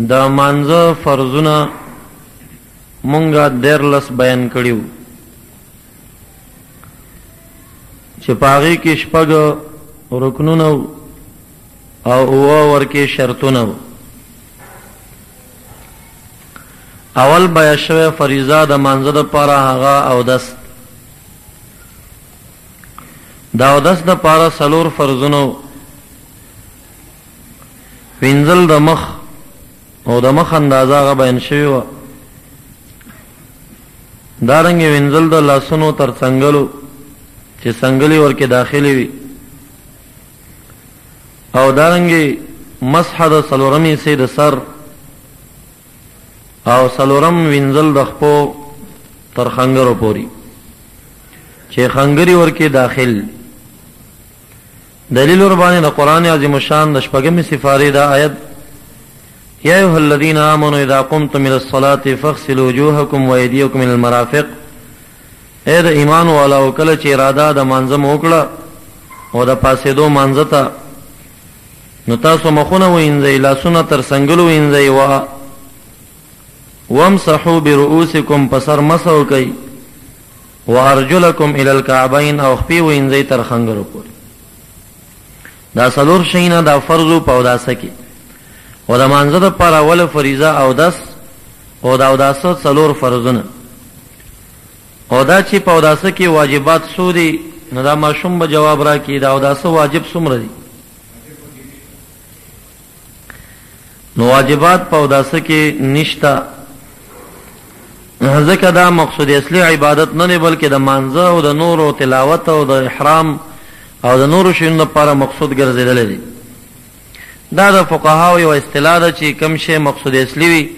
د مانزه فرضونه مونږه درلس بیان کړیو چې پاغي کې شپږ رکنونه او ورکه شرطونه. اول بیا شوه فریضه د مانزه د پاره هغه او دس دا او دس د پاره سلور فرضونه وینځل د مخ او د مخ اندازه غ بیان شوی و. دارنګ وینځل د لاسونو تر څنګلو چې څنګلي ورکه داخلي وي او دارنګ مسح د سلورمي سي د سر او سلورم وینځل د خپو تر خنګرو پوري چې خنګري ورکه داخل. دلیل ور باندې د قران عظیم شان د شپږمې سفاره د آیت یا ایها الذین آمنوا اذا قمتم الى الصلاة فاغسلوا وجوهکم وایدیکم الى المرافق. اے د ایمان والو کله چې اراده د مانځه وکړه او د پاسېدو مانځه ته نو تاسو مخونه وینځئ لاسونه تر څنګلو وینځئ وامسحوا برؤوسکم پسر مسحو کوي وارجلکم الى الكعبین او خپې وینځئ تر خنګرو پورې. دا سلور شینا دا فرض په اوداسه کې او د مانځه د پر اول فریضه او دس او دا اوداسه سلور فرضونه او دا چې په اوداسه کې واجبات سو دي نو دا ماشوم به جواب را کی دا اوداسه واجب څومره دي. نو واجبات په اوداسه کې نشتا ځکه دا مقصود اصلي عبادت نه دی بلکې د مانځه او د نور او تلاوت او د احرام او د نور شینو لپاره مقصود ګرځیدل دي. دا د فقهاو یو اصطلاح ده چې کم شی مقصود اصلي وي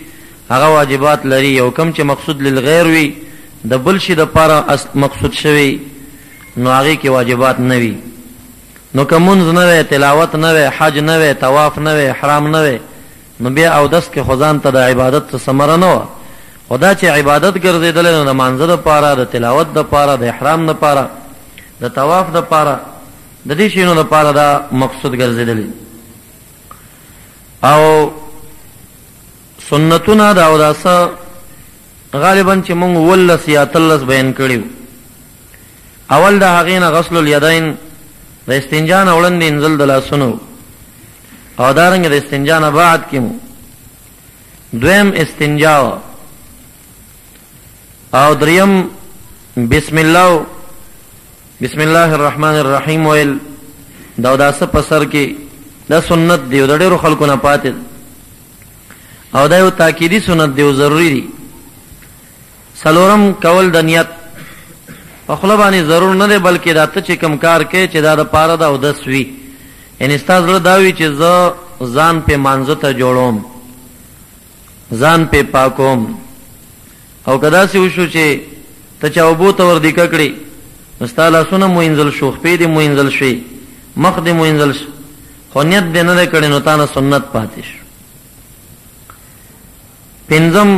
هغه واجبات لري او کم چې مقصود للغیر وي د بل شي د لپاره مقصود شوی نو هغه کې واجبات نه وي. نو کومونز نه وي تلاوت نه وي حج نه وي طواف نه وي احرام نه وي نو بیا او دس کې خدان ته د عبادت څه ثمره نه و. خدا چې عبادت ګرځیدل نو د مانځه د پاره د تلاوت د پاره د احرام د پاره د طواف د پاره د دې شینو د پاره دا مقصود ګرځیدل. او سنتونه دا اوداسه غالبا چې مونږ ولس یا تلس بیان کړیو. اول د هغې نه غسل الیدین د استنجا نه وړاندې انزل د لاسونو او دارنګه د استنجا نه بعد کې مو دویم استنجا او دریم بسم الله الرحمن الرحیم ویل دا اوداسه په سر کې دا سنت دی او د ډېرو خلکو نه پاتې او دا یو تاکیدي سنت دی او ضروری دی. سلورم کول د نیت په خوله باندې ضرور نه دی بلکې دا ته چې کوم کار کوي چې دا د پاره د اودس وي یعنی ستاسو زړه دا وي چې زه ځان په مانځه ته جوړوم ځان په پاکوم او کدا سی وشو چې ته چا وبو ته ور دکړې کړي مستاله سونه موینځل شو خپې دې موینځل شي مخ دې موینځل شي خو نیت دې نه کړي نو تا نه سنت پاتې شو. پنځم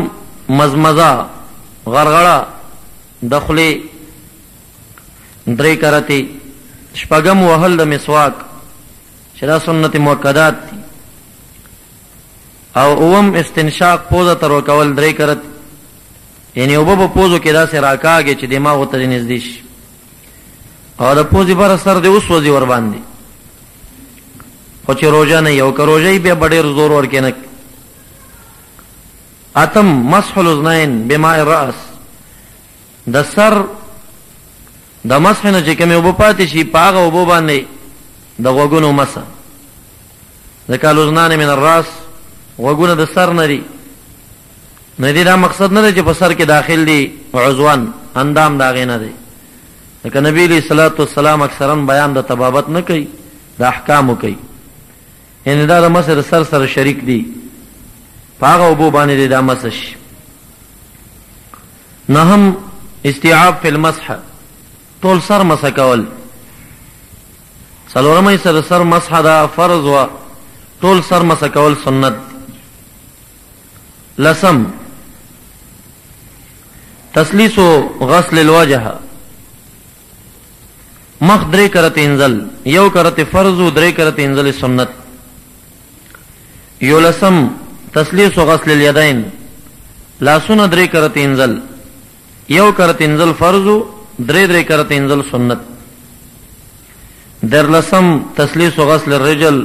مزمزه غرغړه دخلي درې کرتی شپږم وهل د مسواک چې دا سنت مؤکدات دي او اوم استنشاق پوزه تر ورکول درې کرت یعنی او په پوزو کې دا سره راکاږي چې دماغ ته نږدې شي او د پوزي بر سر دې اوس وځي ور باندې خو چې روزه نه یو کروژې به ډېر زور ورکینه. اتم مسح الاذنين بماء الراس د سر د مسح نه چې کومه وب پاتې شي پاغه وب باندې د غوګونو مسح ځکه الاذنان من الراس غوګونه د سر نه دي نه دي دا مقصد نه دی چې په سر کې داخل دي عضوان اندام دا غي نه دي ځکه نبی علیہ الصلوۃ والسلام اکثرا بیان د طبابت نه کوي د احکام کوي ان دا د مسح سر سره شریک دي پاغه وب باندې دا مسح. نهم استيعاب فی المسح طول سر مسح کول. څلورمه سر مسح دا فرض و طول سر مسح کول سنت. لسم تسلیس غسل الوجه مخ درې کرت انزل یو کرت فرض و درې کرت انزل سنت. یولسم تسلیس غسل الیدین، لاسونه 3 کرته انزل، 1 کرته انزل فرض، 3 کرته انزل سنت. 14 تسلیس غسل الرجل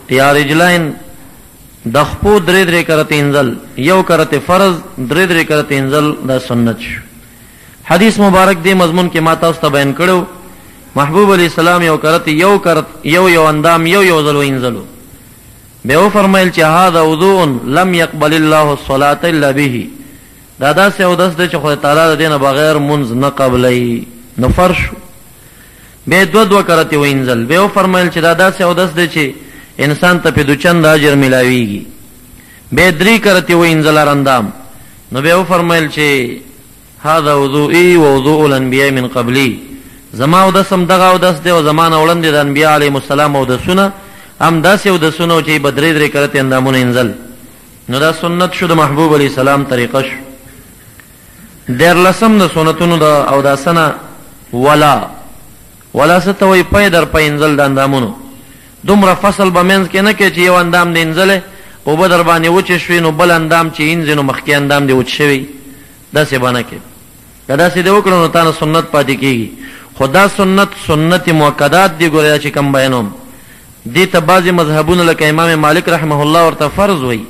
یا رجلین، د خپو 3 کرته انزل، 1 کرته فرض، 3 کرته انزل دا سنت شو. حدیث مبارک دی مضمون کې ما تاسو ته بیان کړو، محبوب علیہ السلام یو کرته یو اندام یو ځل وینځلو، به او فرمایل چې هذا وضوء لم يقبل الله الصلاة الا به، دا داسې اودس دی چې خدای تعالی د دینه بغیر منځ نه قبلای. نو فرض شو. به 2 کرته وینځل، به او فرمایل چې دا داسې اودس دی چې انسان ته په دوچند اجر ملاویږي. به 3 کرته وینځل اندام، نو به او فرمایل چې هذا وضوئي ووضوء الانبیاء من قبلی، زما اودسم دغه اودس دی او زمانه وړاندې د انبیاء علیهم السلام اودسونه هم داسې اودسونه چې به 3 کرته اندامونه انزل. نو دا سنت شو، د محبوب علیه السلام طریقه شو. 14 د سنتونو د اوداسنه ولا ستوي پای در پاینځل د اندامونو، دومره فصل به منځ کې نه کې چې یو اندام دی انزله او به در باندې وچ شوي نو بل اندام چې انځنو مخکې اندام دی وچ شوی، داسې باندې کې دا داسې دی وکړو نو تاسو سنت پاتې کیږي. خدا سنت مؤکدات دی. ګوریا چې کم بیانوم دي ته بعضی مذهبونه لکه امام مالک رحمه الله ورته فرض وای،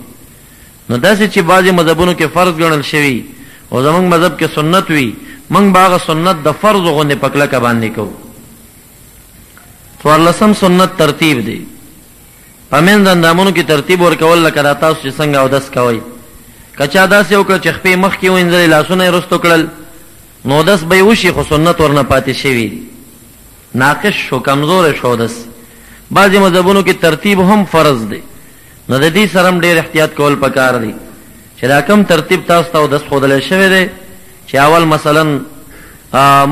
نو داسې چې بعضی مذهبونو کې فرض ګڼل شوی او زمونږ مذهب کې سنت وی، موږ باغه سنت د فرض غونډه پکله کا باندې کوو. 14 سنت ترتیب دی، پمن د اندامونو کې ترتیب ورکول لکه دا تاسو چې څنګه اودس کوي. کچا داسې وکړه چې خپې مخ کې وینځلې لاسونه یې رستو کړل نو اودس به وشي، خو سنت ورنه پاتې شوی، ناقص شو، کمزور شو اودس. بعضی مذهبونو کې ترتیب هم فرض دی، نو د دې سره ډېر احتیاط کول پکار دی چې دا کم ترتیب تاسو ته اودس ښودلی شوی دی چې اول مثلا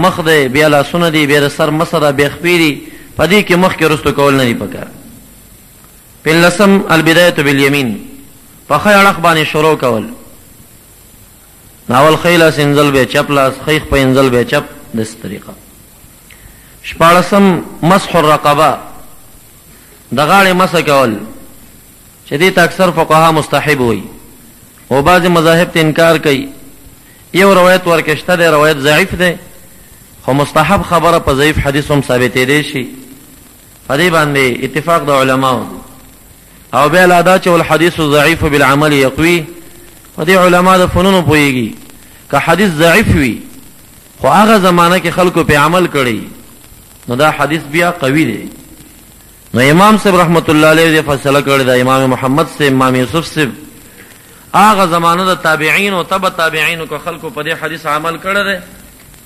مخ دی، بیا لاسونه دی، بیا د سر مسه ده، بیا خپې دي، په دې کې مخکې رستو کول نه دي پکار. 15 البدایة بالیمین، په ښی اړخ باندې شروع کول، اول ښی لاس انزل بیا چپ لاس، ښی خپه انزل بیا چپ، داسې طریقه. 14 مسح الرقبه، د غاړې مسح کول چې دې ته اکثر فقها مستحب وي او بعضې مذاهب ته انکار کوي. یو روایت ورکې شته دی، روایت ضعیف دی، خو مستحب خبره په ضعیف حدیث هم ثابتېدی شي، په دې باندې اتفاق د علماو. او بیا لا دا چې والحدیث ضعیف بالعمل یقوی، په دې علما د فنونو پوهېږي که حدیث ضعیف وي خو هغه زمانه کې خلکو په عمل کړی نو دا حدیث بیا قوي دی. نو امام صاحب رحمت الله علیه دې فیصله کړې ده، امام محمد صاحب، امام یوسف صاحب، هغه زمانه د تابعین او تبع تابعین کو خلکو په دې حدیث عمل کړی دی،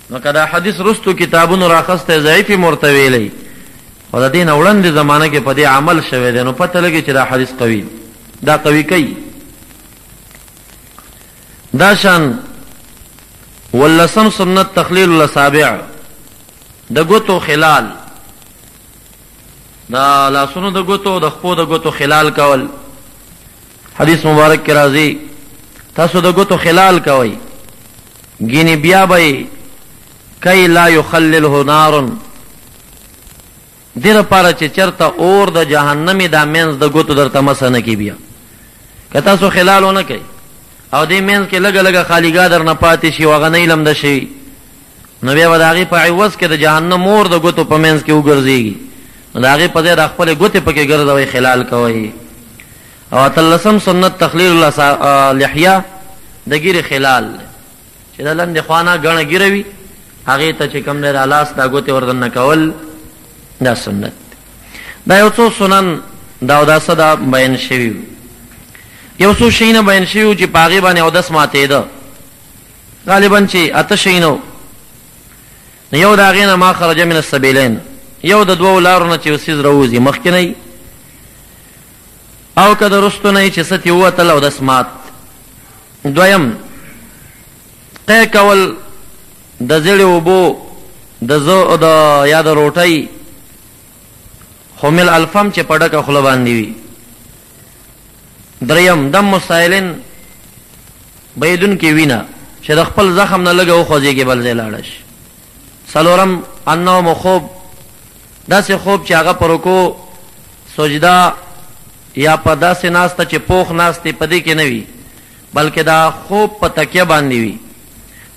نو کدا حدیث رستو کتابونو راخسته ضعیف مرتویلی او د دین وړاندې زمانه کې په دې عمل شوی دی، نو پته لګي چې دا حدیث قوي، دا قوي کوي. دا شان 15 سنت تخلیل الاصابع، د ګوتو خلال، دا لاسونو د ګوتو د خپو د ګوتو خلال کول. حدیث مبارک کې راځي تاسو د ګوتو خلال کوئ، ګینې بیا به کای لا یخلله نار، دې لپاره چې چرته اور د جهنمي دا مینځ د ګوتو درته مسه نه کي. بیا که تاسو خلال ونه کوئ او دې مینځ کې لږه لږه خالیګاه در نه پاتې شي او هغه نه لمده شي، نو بیا به د هغې په عوض کې د جهنم اور د ګوتو په مینځ کې وګرځېږي، نو د هغې په ځای د خپلې ګوتې پکې ګرځوئ، خلال کوئ. او 13 سنت تخلیل اللحیه، د ګیرې خلال، چې د لندې خوانه ګڼه ګیره وي هغې ته چې کوم دی د لاس دا ګوتې وردننه کول، دا سنت. دا یو څو سنن دا اوداسه دا بیان شوي وو. یو څو شیونه بیان شوي وو چې په هغې باندې اودس ماتېده، غالبا چې 8 شیونه. یو د هغې نه ما خرج من السبیلین، یو د 2 لارو نه چې یو څیز راوځي، مخکې او که د رستو نه چې ست یې ووتل اودس مات. دویم قی کول د زیړې اوبو د یا د روټۍ خمل الفم چې په ډکه خوله باندې وي. دریم دم مسایلن، بهیدونکې وینه چې د خپل زخم نه لږه وخوځېږي بل ځای لاړه شي. څلورم النوم، خوب، داسې خوب چې هغه په رکوع، سجده یا په داسې ناسته چې پوخ ناستې په دې کې نه وي بلکې دا خوب په تکیه باندې وي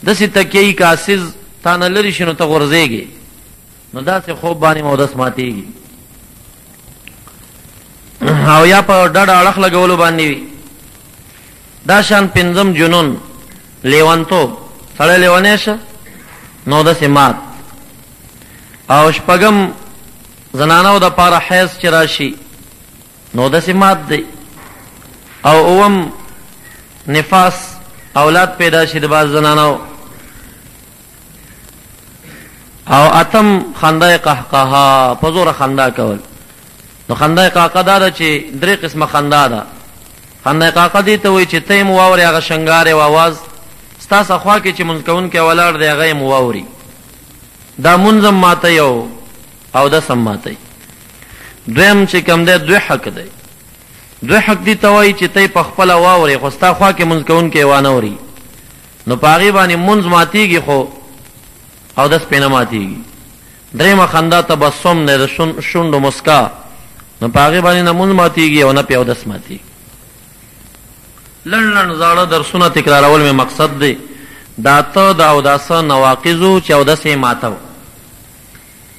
داسې تکیه کاسز تا نه لرې شي نو ته غورځېږې نو داسې خوب باندې مودس ماتېږي او یا په ډډه اړخ لګولو باندې وي دا شان پنځم جنون لیونتوب سړی لیونی شه نو داسې مات او شپږم زنانو د پاره حیض چې راشي نو داسې مات دی او اوم نفاس اولاد پیدا شي د بعض زنانو او اتم خنده قهقها په زوره خندا کول نو خنده قهقه دا ده چې درې قسمه خندا ده خنده قهقه دې ته وایي چې ته یې م واورې هغه شنګار او اواز ستا څخوا کې چې مونځ کوونکی ولاړ دی هغه یې م واوري دا مونځ هم ماتی او اودس هم ماتی دویم چې کوم دی دوی حق دی دوی حق دې ته وایي چې ته یې په خپله واورې خو ستا خوا کې مونځ کوونکی وانه اوري نو په هغې باندې مونځ ماتېږي خو اودس پې نه ماتېږي درېیمه خندا تبسم دی د شونډو مسکا نو په هغې باندې نه مونځ ماتېږي او نه پې اودس ماتېږي لنډ لنډ زاړه درسونه تکرارول مې مقصد دی دا ته د اوداسه نواقضو چې اودس یې ماته و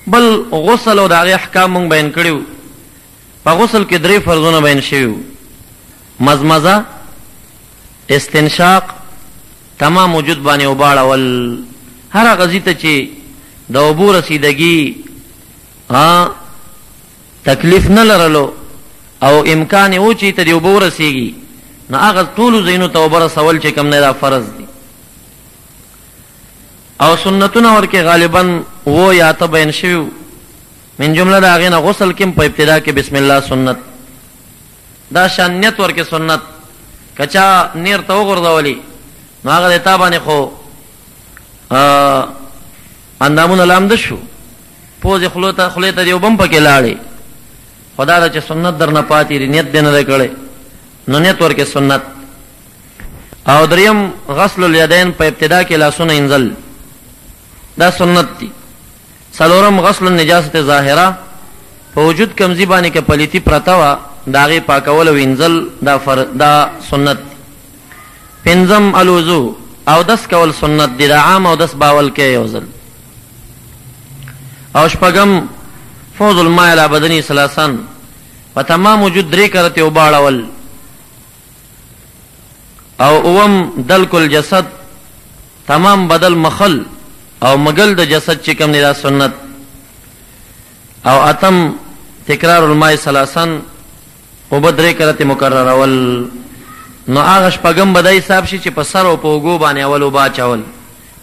بل غسل او د هغې احکام مونږ بیان کړي وو په غسل کې 3 فرضونه بیان شوي وو مزمزه استنشاق تمام وجود باندې اوبه اړول هر هغه ځای ته چې د اوبو رسیدګي تکلیف نه لرلو او امکان یې و چې ته د اوبو ورسېږي نو هغه ټولو ځایونو ته اوبه رسول چې کوم نه دا فرض دي او سنتونه ورکې غالبا و یا ته بیان شوي من جمله د هغې نه غسل کې په ابتدا کې بسم الله سنت دا شان نیت ورکې سنت که چا نیر ته وغورځولي نو هغه د تا باندې خو اندامونه لامده شو پوزې خولې ته دې اوبه هم پکې لاړې خو دا ده چې سنت در نه پاتې دي نیت دې نه دی کړی نو نیت ورکې سنت او دریم غسل الیدین په ابتدا کې لاسونه انزل دا سنت دی څلورم غسل النجاست ظاهره په وجود کمزی باندې کې پلیتی پرته وه د هغې پاکول او انزل دا سنت دی پنځم الوضو اودس کول سنت دی دا عام اودس باول کې یو ځل او شپږم فوض الماء علی بدنی ثلاثا په تمام وجود 3 کرتې اوبه اړول او اوم دلک الجسد تمام بدل مخل او مگل د جسد چې کوم دی دا سنت او اتم تکرار الماء ثلاثا اوبه 3 کرتې مکرر اول نو هغه شپږم به دا حساب شي چې په سر او په اوږو باندې اول اوبه اچول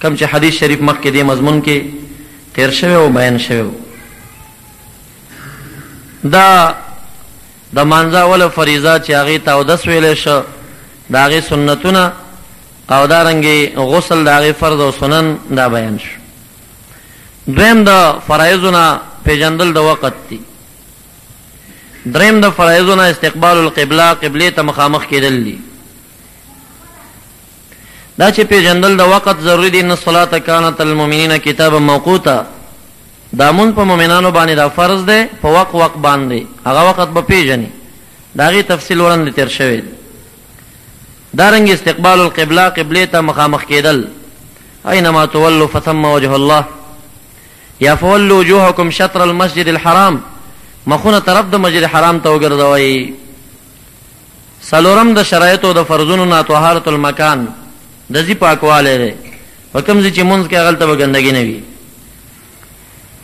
کوم چې حدیث شریف مخکې دې مضمون کې تیر شوی او بیان شوی دا د مانځه اوله فریضه چې هغې ته اودس ویلی شه د هغې سنتونه او دارنګې غسل د هغې فرض او سنن دا بیان شو دویم د فرایضو نه پیژندل د وقت دی دریم د فرایضو نه استقبال القبله قبلې ته مخامخ کېدل دي دا چې پیژندل د وقت ضروري دی ان الصلاة کانت المؤمنین کتابا موقوتا دا مونځ په مؤمنانو باندې دا فرض دی په وقت باندې هغه وخت به پیژني د هغې تفصیل وړاندې تیر شوی دی دارنګ استقبال القبله قبلې ته مخامخ کېدل اینما تولوا فثم وجه الله یا فولوا وجوهکم شطر المسجد الحرام مخونه طرف د مسجد حرام ته وګرځوئ څلورم د شرایطو د فرضونو نه طهارت المکان د ځي پاکوالی دی په کوم ځای چې مونځ کې هغلته به ګندګي نه وي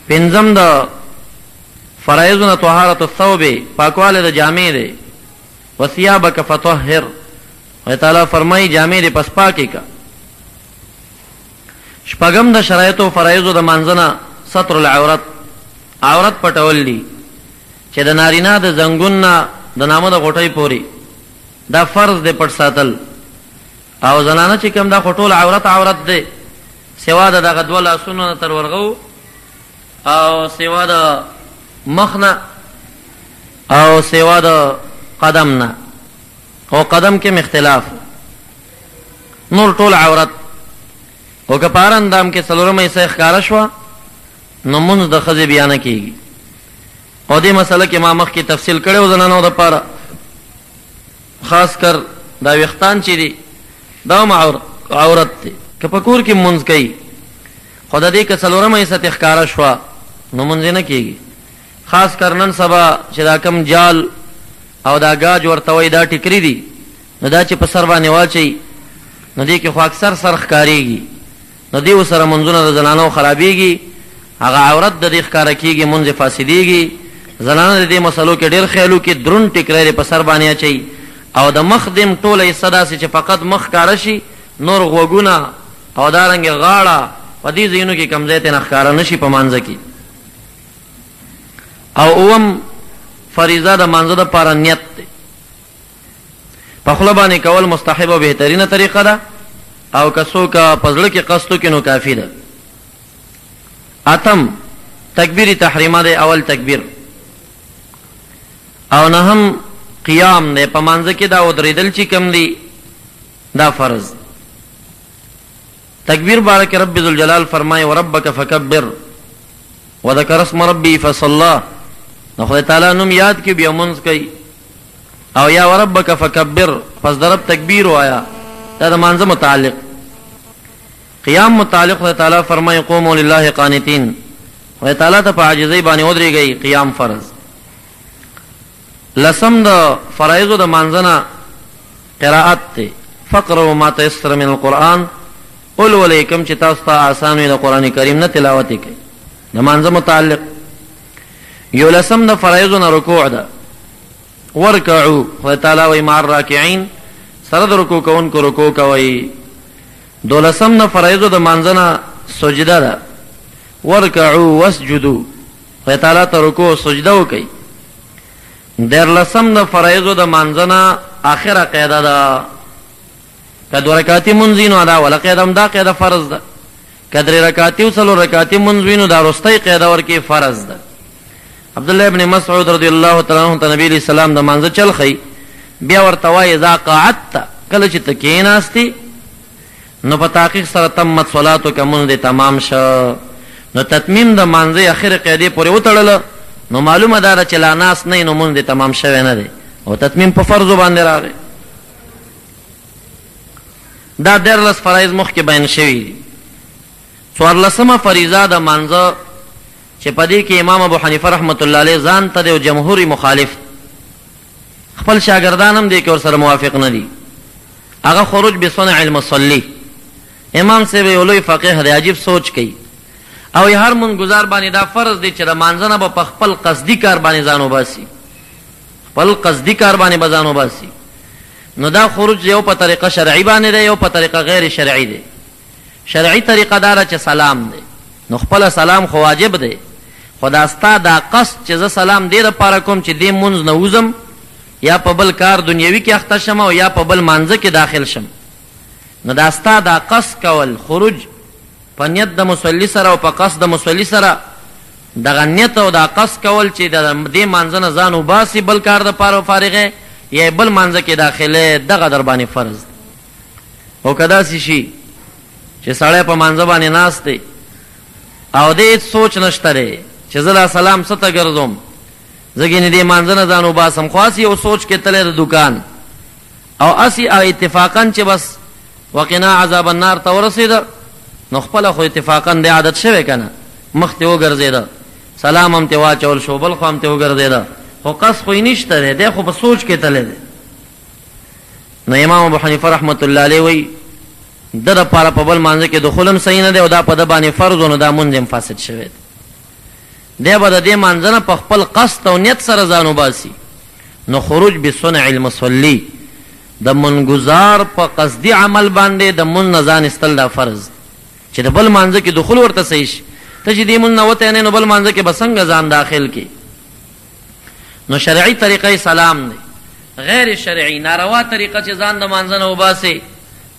پنځم د فرایضو نه طهارت الثوب پاکوالی د جامې دی وثیابک فطهر خدای تعالی فرمایي جامې دې پس پاکې کا شپږم د شرایطو فرایضو د مانځه نه ستر العورت عورت پټول دي چې د نارینه د زنګون نه د نامه د غوټۍ پورې دا فرض دی پټ ساتل او زنانه چې کوم دا ټول عورت دی سوا د دغه 2 لاسونو نه تر ورغو او سوا د مخ نه او سوا د قدم نه او قدم کې اختلاف نور ټول عورت او که په هر اندام کې څلورمه حصه ښکاره شوه نو مونځ د ښځې بیا نه کېږي او دې مسله کې ما مخکې تفصیل کړی و زنانو دپاره خاص کر دا ویختان چې دي دا عورت دی. که په کور کې مونځ کوي خو د دې که څلورمه حصه ترې ښکاره شوه نو مونځ نه کېږي. خاص کر نن سبا چې دا کم جال او دا گاج ورته وایي دا ټیکري دي نو دا چې په سر باندې واچوي نو دې کې خو اکثر سر ښکارېږي نو دې ورسره منځونه د زنانو خرابېږي. هغه عورت د دې ښکاره کېږي مونځ یې فاسدېږي. زنانه د دې مسلو کې ډېر خیالو کې دروند ټیکری په سر باندې اچوي او د مخ دم ټوله حصه داسې چې فقط مخ ښکاره شي نور غوږونه او دارنګې غاړه په دې ځایونو کې کم ځای ته نه ښکاره نه شي په مانځه کې. او اوم فریضه د مانځه دپاره نیت دی. په خوله باندې کول مستحب او بهترینه طریقه ده او که څوک په زړه کې قصد وکړي نو کافي ده. اتم تکبیر تحریمه دی، اول تکبیر. او نهم قیام دی. په مانځه کې دا ودرېدل چې کم دی دا فرض. تکبیر باره کې رب ذوالجلال فرمایي وربک فکبر وذکر اسم ربی فصلی. نو خدای تعالی نوم یاد کې بیا مونځ کوي. او یا وربک فکبر پس درب تکبیر وایا دا د مانځه متعلق. قیام متعلق خدای تعالی فرمایي قوموا لله قانتین. خدای تعالی ته په عاجزۍ باندې ودرېږئ قیام فرض. لسم د فرایضو د مانځه نه قرائت دی. فقروا ما تيسر من القرآن ولولئ کوم چې تاسو ته آسان وي د قرآن کریم نه تلاوت یې کوي. د مانځه متعلق. یو لسم د فرایضو نه رکوع ده. ورکعوا خدای تعالی وایي مع الراکعین سره د رکوع کوونکو رکوع کوئ. دولسم د فرایضو د مانځه نه سجده ده. ورکعوا واسجدوا خدای تعالی ته رکوع سجده وکئ. دیرلسم د فرایضو د مانځه نه آخره قاعده ده. که دو رکعتي مونځ وي نو دا اوله قاعده هم دا قاعده فرض ده. که درې رکعتي او څلور رکعتي مونځ وي نو دا وروستۍ قاعده ورکې فرض ده. عبدالله ابن مسعود رضی الله تعالی عنہ ته نبی علیہ السلام د مانځه چل ښیي. بیا ورته وایي اذا قعدت کله چې ته کېناستې نو په تحقیق سره تمت صلاتو که مونځ دې تمام شه. نو تتمیم د مانځه اخرې قاعدې پورې وتړله نو معلومه دا ده چې لا ناست نه نو مونځ دې تمام شوی نه دی او تتمیم په فرضو باندې راغی. دا دیرلس فرایض مخکې بیان شوي دي. څوارلسمه فریضه د مانځه چې په دې کې امام ابو حنیفه رحمت الله علیه ځان ته دی او جمهوري مخالف خپل شاګردان هم دې کې ورسره موافق نه دي. هغه خروج بصنع المصلي. امام صاحب یو لوی فقیه دی عجیب سوچ کوي او هر منګزار باندې دا فرض دی چې د مانځه نه به په خپل قصدي کار باندې ځان وباسي. خپل قصدي کار باندې به ځان وباسي. نو دا خروج یو په طریقه شرعي باندې دی یو په طریقه غیر شرعي دی. شرعي طریقه داره چې سلام دی نو خپل سلام خو واجب دی خو دا ستا دا قصد چې زه سلام دې دپاره کوم چې دې مونځ نه وځم یا په بل کار دنیوي کې اخته شم او یا په بل مانځه کې داخل شم نو دا ستا دا قصد کول خروج په نیت د مصلي سره او په قصد د مصلي سره دغه نیت او دا قصد کول چې د دې مانځه نه ځان وباسي بل کار دپاره فارغه یا بل مانځه کې داخله دغه در باندې فرض. او که داسې شي چې سړی په مانځه باندې ناست دی او دې سوچ نشته دی چې زه دا سلام څه ته ګرځوم زه ګینې دې مانځه نه ځان وباسم خو هسې یو سوچ کې تلی د دوکان او هسې اتفاقا چې بس وقنا عذاب النار ته ورسېده نو خپله خو اتفاقا دې عادت شوی که نه مخ ته وګرځېده سلام هم ترې واچول شو بل خوا هم ترې وګرځېده خو قصد خو یې نشته دی دی خو په سوچ کې تلی دی. نو امام ابو حنیفه رحمت الله علیه وایي د دپاره په بل مانځه کې دخول هم صحیح نه دی او دا په ده باندې فرض و نو دا مونځ هم فاسد شوی دی. دی به د دې مانځه نه په خپل قصد او نیت سره ځان وباسي. نو خروج بصنع المصلي د منګزار په قصدي عمل باندې د مونځ نه ځان ایستل دا فرض چې د بل مانځه کې دخول ورته صحیح شي. ته چې دې مونځ نه وتی نه نو بل مانځه کې به څنګه ځان داخل کړي. نو شرعي طریقه سلام دی. غیر شرعي ناروا طریقه چې ځان د مانځه نه وباسي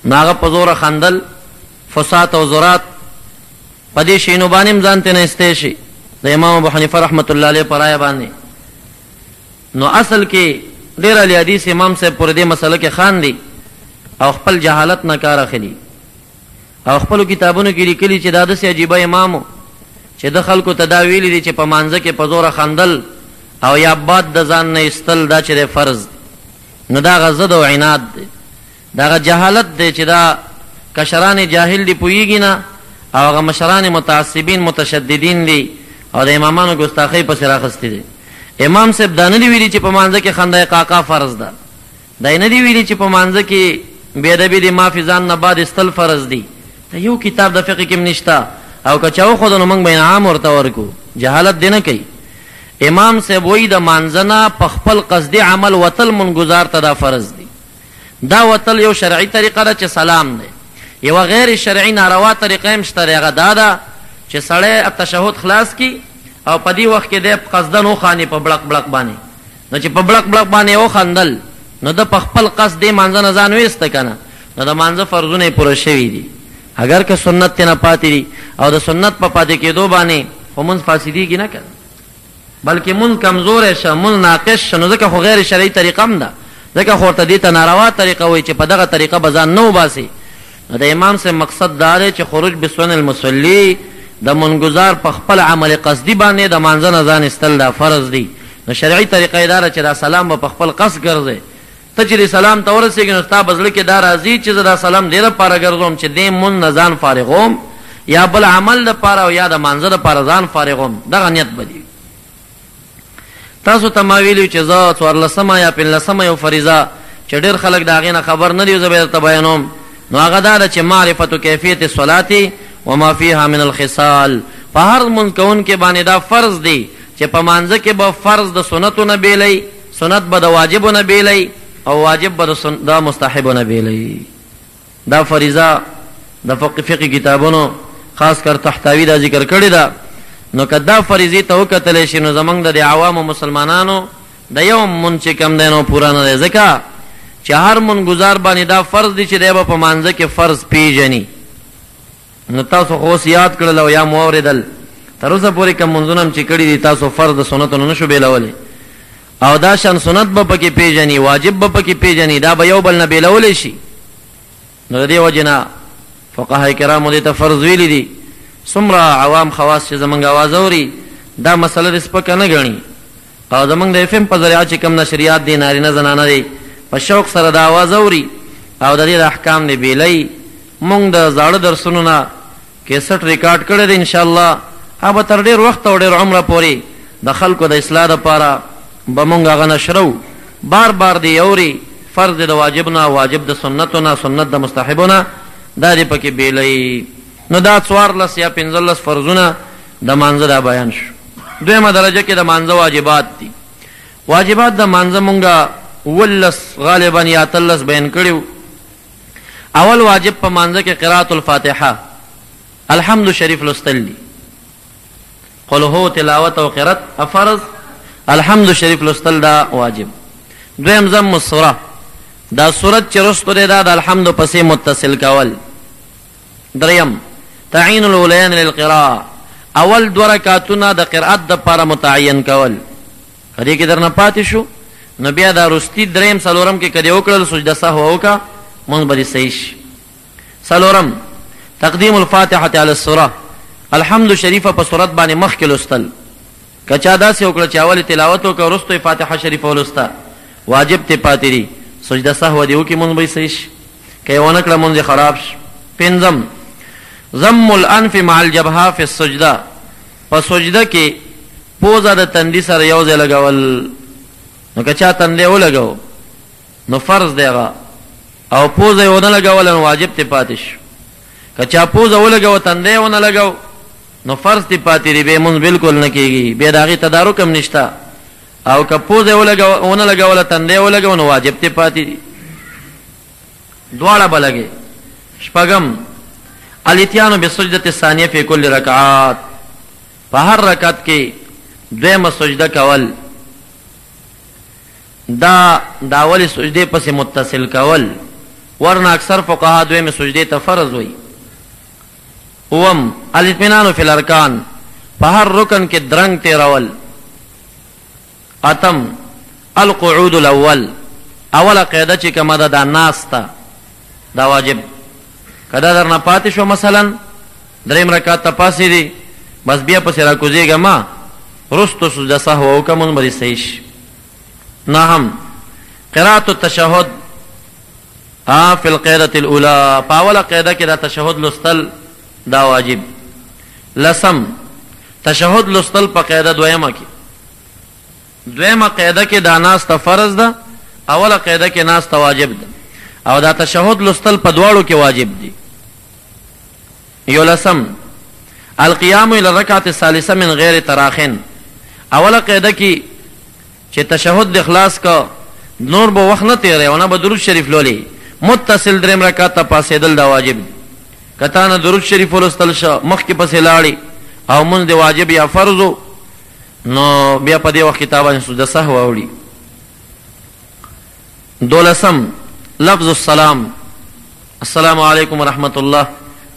نو هغه په زوره خندل فسات او زرات په دې شیانو باندې هم ځان ته نه ایستی شي د امام ابو حنیفه رحمت الله علیه په رایه باندې. نو اصل کې ډېر اهل حدیث امام صاحب پورې دې مسله کې خاندي او خپل جهالت نه کار اخلي او خپلو کتابونو کې لیکلي چې دا داسې عجیبه امام و چې د خلکو ته دا ویلي دي چې په مانځه کې په زوره خندل او یا باد د ځان نه ایستل دا چې دی فرض. نو دا غزد او عناد دی، دا جهالت دی چې دا کشران جاهل دی پویږي نه، او هغه مشران متعصبین متشددین دي او د امامانو ګستاخی پسې راخستی دي. امام صاحب دا نه دی ویلي چې په مانځه کې خنده قاقا فرض ده، دا نه دی ویلي چې په مانځه کې بې ادبي د معافي ځان نه بعد استل فرض دي. دا یو کتاب د فقه کې نشته، او که چا وښوده نو موږ به انعام ورته ورکو. جهالت دی نه کوي. امام صاحب وایي د مانځه نه په خپل قصدي عمل وتل منګزار ته دا فرض دي. دا وتل یو شرعي طریقه ده چې سلام دی، یو غیر شرعي ناروا طریقه هم شته، هغه دا ده چې سړی تشهد خلاص کی او په دې وخت کې د قصدن وخاني په بلق بلق باندې، نو چې په بلق بلق باندې وخندل نو د په خپل قصد دې مانځه نه ځان ویسته کنه، نو د مانځه فرضونه پوره شوي دي. اگر که سنت نه پاتې دي او د سنت په پاتې کېدو باندې خو مونځ فاسدېږي نه کنه، بلکې مونځ کمزوری شه، مونځ ناقص شه، نو ځکه خو غیر شرعي طریقه هم ده، ځکه خو ورته دې ته ناروا طریقه وایي چې په دغه طریقه به ځان نه وباسي. نو د امام صاحب مقصد دا دی چې خروج بسنن المصلي د منګزار په خپل عمل قصدي باندې د مانځه نه ځان ایستل دا فرض دی. نو شرعي طریقه یې دا چې دا سلام به په خپل قصد ګرځې، ته چې سلام ته ورسېږي نو ستا په زړه کې دا راځي چې زه دا سلام دې دپاره ګرځوم چې دې مونځ نه ځان فارغوم، یا بل عمل دپاره او یا د مانځه دپاره ځان فارغوم، دغه نیت به دي. تاسو ته ما ویلي چې زه 14مه یا 15مه یو فریضه چې ډېر خلک د هغې نه خبر نه دي، زه به یې درته بیانوم. نو هغه دا ده چې معرفت کیفیت الصلاة وما فيها من الخصال. په هر مونځ کوونکي باندې دا فرض دی چې په مانځه کې به فرض د سنتو نه بیلی، سنت به د واجبو نه بیلی، او واجب به د مستحبو نه بیلی. دا فریضه د فقه کتابونو خاص کر تحتاوی دا ذکر کړی ده. نو که دا فریضې ته وکتلی شي نو زمونږ د عوامو مسلمانانو د یو مونځ چې کم دی نو پوره نه دی، ځکه چې هر منګزار باندې دا فرض دی چې دی به په مانځه کې فرض پیژني. نو تاسو خو اوس یاد کړل او یا مو اورېدل، تر اوسه پورې کوم منځونه هم چې کړي دي تاسو فرض د سنتو نه نشو بیلولی، او دا شان سنت به پکې پیژني، واجب به پکې پیژني، دا به یو بل نه بیلولی شي. نو د دې وجې نه فقهای کرامو دې ته فرض ویلي دي. څومره عوام خواص چې زمونږ اواز اوري دا مسله دې سپکه نه ګڼي، او زمونږ د FM په ذریعه چې کوم نشریات دي نارینه زنانه دي په شوق سره د اواز اوري او د دې د احکام دې بیلی. مونږ د زاړه درسونو نه کیسټ ریکارډ کړی دی انشاءالله، هغه به تر ډېر وخت او ډېر عمره پورې د خلکو د اصلاح دپاره به مونږ هغه نشرو. بار بار دې اوري، فرض د واجب نه، واجب د سنتو نه، سنت د مستحبو نه، دا دې پکې بیلی. نو دا 14 یا 15 فرضونه د مانځه دا بیان شو. دویمه درجه کې د مانځه واجبات دي. واجبات د مانځه مونږه 19 غالبا یا 13 بیان کړیو. اول واجب په مانځه کې قرات الفاتحه، الحمد شریف لوستل دي. قل هو تلاوت او قرات فرض، الحمد شریف لوستل دا واجب. دویم ضم السوره، دا سورت چې رستو دی دا د الحمد پسې متصل کول. دریم تعین الاولین للقراءه، اول 2 رکعتونه د قرات د لپاره متعین کول. کدی کې درنه پاتې شو نو بیا دا رستی دریم څلورم کې کدی وکړل سجده سهو وکړه مونږ به صحیح شي. څلورم تقدیم الفاتحه علی السوره، الحمد شریفه په سورت باندې مخکې لوستل. کچا داسې وکړه چې اول تلاوت وکړه وروسته فاتحه شریفه ولوسته، واجب ته پاتې دي، سجده سهو دی وکړي مونږ به صحیح شي، که یې ونه کړه مونځ خراب شي. پنځم ضم الانف مع الجبهه فی السجده، په سجده کې پوزه د تندي سره یو ځای لګول. نو که چا تندی ولګو نو فرض دی هغه، او پوزه یې ونه لګول نو واجب ته پاتې شو. که چا پوزه ولګو تندی ونه لګو نو فرض ته پاتې دی، بیا مونځ بالکل نه کېږي، بیا د هغې تدارک هم نشته. او که پوزه ونه لګوله تندی ولګو نو واجب ته پاتې دی، دواړه به لګې. شپږم الاتیان بسجدة الثانیه فی کل رکعات، په هر رکعت کې دویمه سجده کول. دا اولې سجدې پسې متصل کول، ورنه اکثر فقها دویمه سجدې ته فرض وایي. اوم الاطمینان فی الارکان، په هر رکن کې درنګ تیرول. اتم القعود الاول، اوله قاعده چې کومه ده دا ناسته، دا واجب. کدا درنه پاتې شو مثلا دریم رکعت ته پاسې دي بس بیا پسې راکوزېږه ما رستو سجده سهو وکړه مونځ به دې صحیح شي. نهم قراءة التشهد فی القیدة الاولى، پاولا قیده کې دا تشهد لستل دا واجب. لسم تشهد لستل په قیده دویمه کې، دویمه قیده کې دا ناسته فرض ده، اوله قیده کې ناسته واجب ده، او دا تشهد لستل په دواړو کې واجب دي. یو لسم القیام الى الرکعة الثالثة من غیر تراخن، اوله قیده کې چې تشهد د اخلاص کا نور به وخت نه تیرې او نه به درود شریف لولي، متصل دریم رکعت ته پاسېدل دا واجب دي. کته نه درود شریف ولستل شو مخکې پسې لاړې او مونږ د واجب یا فرض نو بیا په دې وخت کې تابانې سجده سهو وړي. دولسم لفظ السلام، السلام علیکم ورحمت الله،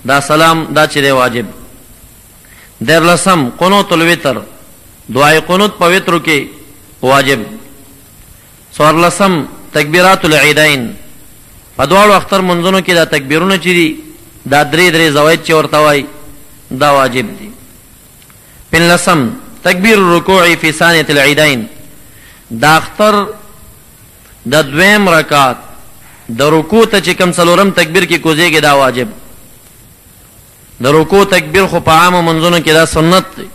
دا سلام دا چې دی واجب. دیرلسم قنوت الوتر، دعای قنوت په وترو کې واجب. څوارلسم تکبیرات العیدین، په دواړو اختر منځونو کې دا تکبیرونه چې دي دا درې درې زواید چې ورته وایي دا واجب دي. پنځلسم تکبیر الرکوع فی ثانیة العیدین، دا اختر د دویم رکعت د رکوع ته چې کوم څلورم تکبیر کې کوزیږي دا واجب. د رکوع تکبیر خو په عامو منځونو کې دا سنت دی،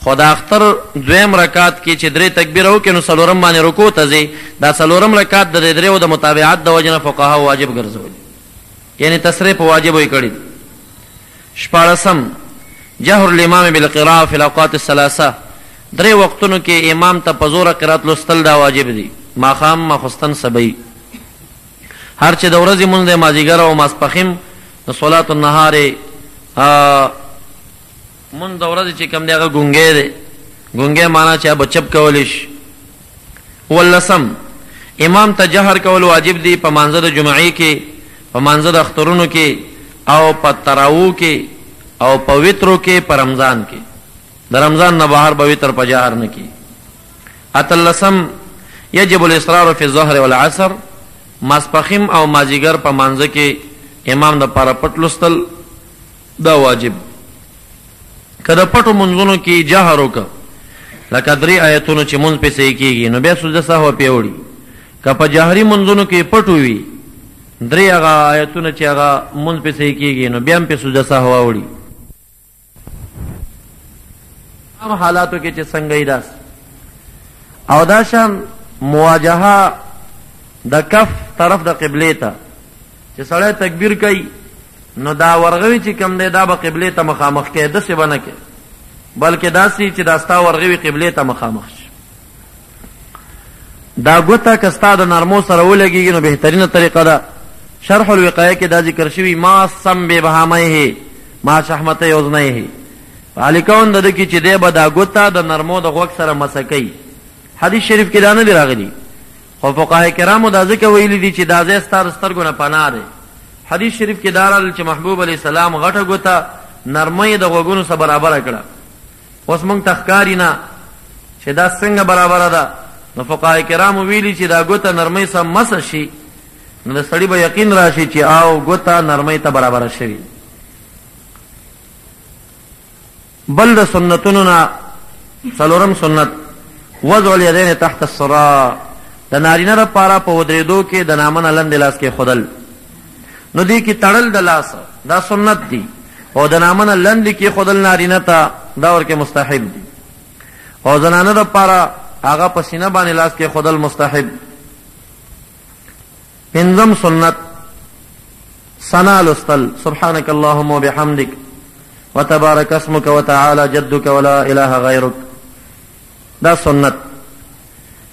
خو د اختر دویم رکعت کې چې درې تکبیر وکړي نو څلورم باندې رکوع ته ځي، دا څلورم رکعت د درېو د متابعت د وجې نه فقهاو واجب ګرځولي، یعنی تصریح په واجبو یې کړي. شپاړسم جهر الامام بالقراءة فی الاوقات الثلاثه، درې وختونو کې امام ته په زوره قرات لوستل دا واجب دي، ماښام ماخوستن سبی. هر چې د ورځې مونځ دی مازدیګر او ماسپښین د صلات النهار مونږ د ورځې چې کوم دی هغه ګونګی دی، ګونګی معنا چې به چپ کولی شي. ولسم امام ته جهر کول واجب دی په مانځه د جمعې کې، په مانځه د اخترونو کې، او په تراوو کې، او په وترو کې، په رمضان کې. د رمضان نه بهر به وتر په جهر نه کی. اتلسم یجب الاصرار فی الظهر والعصر، ماسپښین او مازدیګر په مانځه کې امام د پاره پټ لوستل دا واجب. کله پټو منځونو کې جهر وکړه لکه درې آیتونو چې مونږ په صحیح کېږي نو بیا سجده سهو پیوړي، که په جهري منځونو کې پټو وي درې هغه آیتونه چې هغه مونږ په صحیح کېږي نو بیا هم په سجده سهو وړي. عام حالاتو کې چې څنګه یې داس او دا شان مواجهه د کف طرف د قبله ته چې سړی تکبیر کوي نو دا ورغوي چې کم دی دا به قبله ته مخامخ کې داسې به نه کې، بلکې داسې چې دا ستا ورغوي قبله ته مخامخ شي. دا ګوته که ستا د نرمو سره ولګېږي نو بهترینه طریقه ده. شرح الوقایه کې دا ذکر شوي ما سم ببهامیه ما شحمته اذنیه، علیکون د دې کې چې دی به دا ګوته د نرمو د غوږ سره مسه کوي. حدیث شریف کې دا نه دی راغلی، خو فقهای کرامو دا ځکه ویلي دي چې دا ځای ستا د سترګو نه پناه دی. حدیث شریف کې دا راغلی چې محبوب علیه السلام غټه ګوته نرمۍ د غوږونو سره برابره کړه. اوس موږ ته ښکاري نه چې دا څنګه برابره ده، نو فقهای کرامو ویلي چې دا ګوته نرمۍ سره مسه شي نو د سړي به یقین راشي چې او ګوته نرمۍ ته برابره شوي. بل د سنتونو نه څلورم سنت وضع الیدین تحت السراء، د نارینه لپاره په ودرېدو کې د نامه نه لاندې لاس کې خودل. نو دې کې تړل د لاس دا سنت دی، او د نامه نه لاندې کې خودل نارینه ته دا ورکې مستحب دی، او زنانه لپاره هغه په سینه باندې لاس کې خودل مستحب. پنځم سنت ثنا لوستل، سبحانك اللهم وبحمدك وتبارك اسمك وتعالى جدك ولا اله غيرك، دا سنت.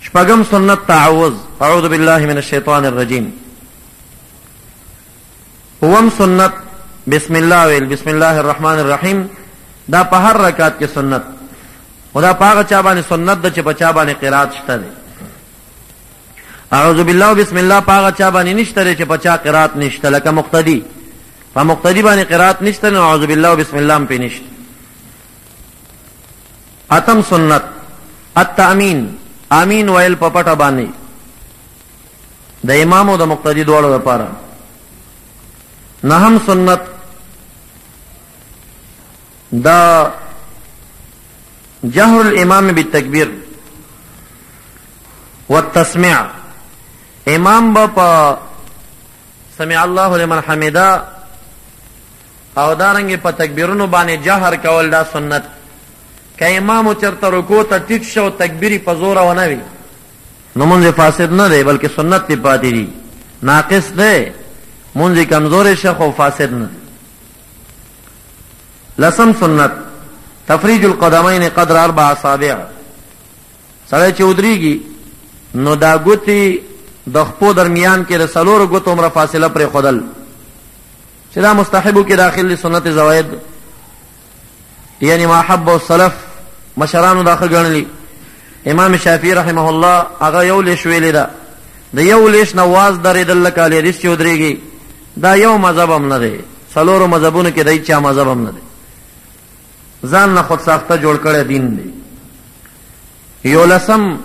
شپږم سنت تعوذ، اعوذ بالله من الشیطان الرجیم. اوم سنت بسم الله ویل، بسم الله الرحمن الرحیم، دا په هر رکعت کې سنت، او دا په هغه چا باندې سنت ده چې په چا باندې قرات شته دی. اعوذ بالله بسم الله په هغه چا باندې نشته دی چې په چا قرات نشته، لکه مقتدی، په مقتدی باندې قرات نشته نو اعوذ بالله بسم الله هم پې نشته. اتم سنت التأمین، امین ویل په پټه باندې د امام او د مقتدی دواړو لپاره. نهم سنت دا جهر الامام بالتکبیر والتسمیع، امام با سمع الله لمن حمدا او دارنګ په تکبیرونو باندې جهر کول دا سنت. که امام چرته رکوع ته ټیټ شو تکبیری په زور ونه وي نو مونږ فاسد نه دی بلکې سنت دی پاتې دی، ناقص دی، مونږ کمزور شخ او فاسد نه. لسم سنت تفریج القدمین قدر 4 اصابع. سړی چې ودریږي نو دا ګوتې د خپو درمیان کې د 4 ګوتو عمره فاصله پرې خودل چې دا مستحبو کې داخل دی سنت زوائد، یعنی ما حب السلف مشرانو داخل ګڼلی. امام شافعی رحمه الله هغه یو لیش ویلی ده، د یو لیش نواز درېدل لکه لیریس چې ودرېږي دا یو مذهب هم نه دی، 4 مذهبونو کې د هیچا مذهب هم نه دی، ځان نه خود ساخته جوړ کړی دین دی. 11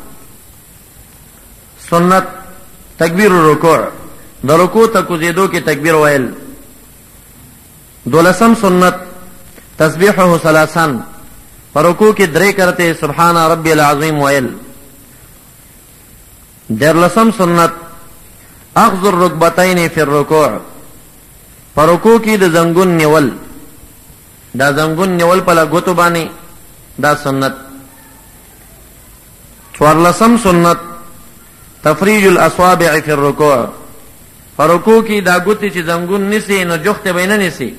سنت تکبیر الرکوع، د رکوع ته کوزیدو کې تکبیر ویل. 12 سنت تسبیحه 3 پر رکوع کې 3 کرتے سبحان ربی العظیم ویل. 13 سنت اخذ الرکبتین فی الرکوع، پر رکوع کې د زنګون نیول، دا زنګون نیول په لګوتو باندې دا سنت. 14 سنت تفریج الاصابع فی الرکوع، پر رکوع کې دا ګوتې چې زنګون نسی نو جوخت به نه نسی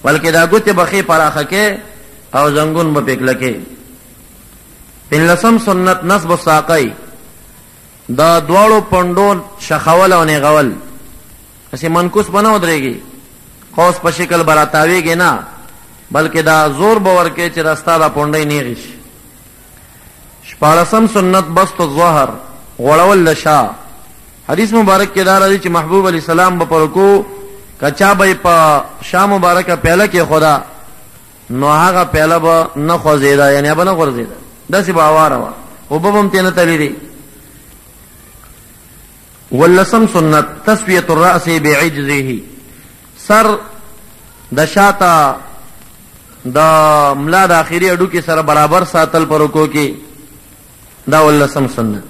بلکې دا ګوتې بخې پراخه کې او زنګون به پکله کې. 15 سنت نصب الساقی، دا دواړو پندو شخول او نیغول، اسی منکوس بنو درېږي قوس په شکل براتاویږي نه بلکې دا زور باور کې چې راستا دا پونډې نیغي شي. 14 سنت بسط الظهر، غړول لشا. حدیث مبارک کې دا راځي چې محبوب علی سلام په رکوع کچا به په شام مبارکه پیاله کې خدا نو هغه پیاله به نه خوځیدا، یعنی به نه غورځیدا، داسې به اواره وا او به هم تینه تللی دی. 15 سنت تسویه الراس بعجزه، سر د شاته د ملا د اخیری اډو کې سره برابر ساتل پر رکوع کې، دا 15 سنت.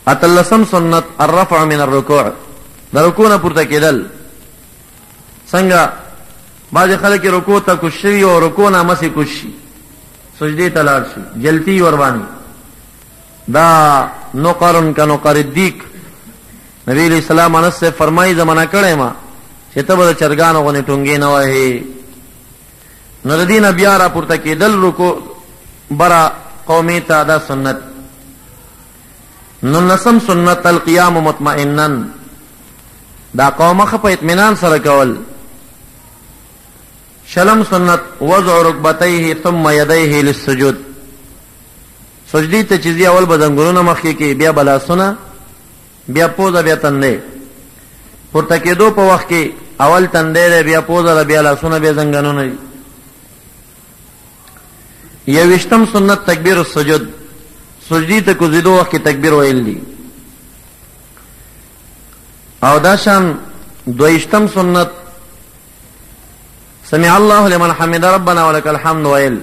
13 سنت الرفع من الركوع، د رکوع نه پورته کېدل. څنګه بعض خلک رکوع ته کوشي او رکوع نه مسی کوشي سجدي ته لاړ شي جلتی ور باندې، دا نقرن کا نقر الدیک. نبی علیہ السلام انس سے فرمایي زمانہ کړه ما چې ته به چرګانو غنې ټونګې نه وایي. نو د دین بیا را پورته کېدل رکوع برا قومي ته دا سنت. 19 سنت القيام مطمئنا، دا قومه په اطمینان سره کول. 20 سنت وضع ركبتيه ثم يديه للسجود، سجدی ته چیزی اول بدنګونو مخکې کې بیا بلاسونه بیا پوزه بیا تندې، پورته کېدو په وخت کې اول تندې بیا پوزه بیا لاسونه بیا زنګانونه. 21 سنت تکبیر السجود، سجدی ته کوزیدو وخت کې تکبیر ویل دي. او داشان 22 سنت سمع الله لمن حمد ربنا ولك الحمد ویل.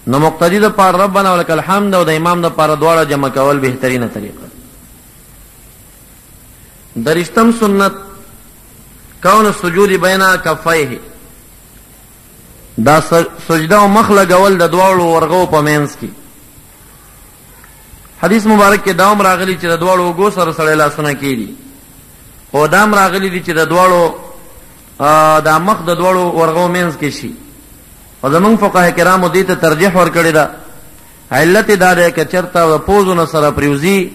نو مقتدی د پار ربنا ولك الحمد او د امام د پار دواړه جمع کول بهترینه طریقه. 23 سنت کون السجود بین کفیه، دا سجده او مخ لګول د دواړو ورغو په مینس کې. حدیث مبارک کې داوم راغلی چې د دواړو وګو سره سره لاسونه کېدي، او دام راغلی دي چې د دواړو دا مخ د دواړو ورغو مینس کې شي. او زمونږ فقها کرامو دې ته ترجیح ورکړی ده، علت دا ده که چېرته پوزونه سره پریوزي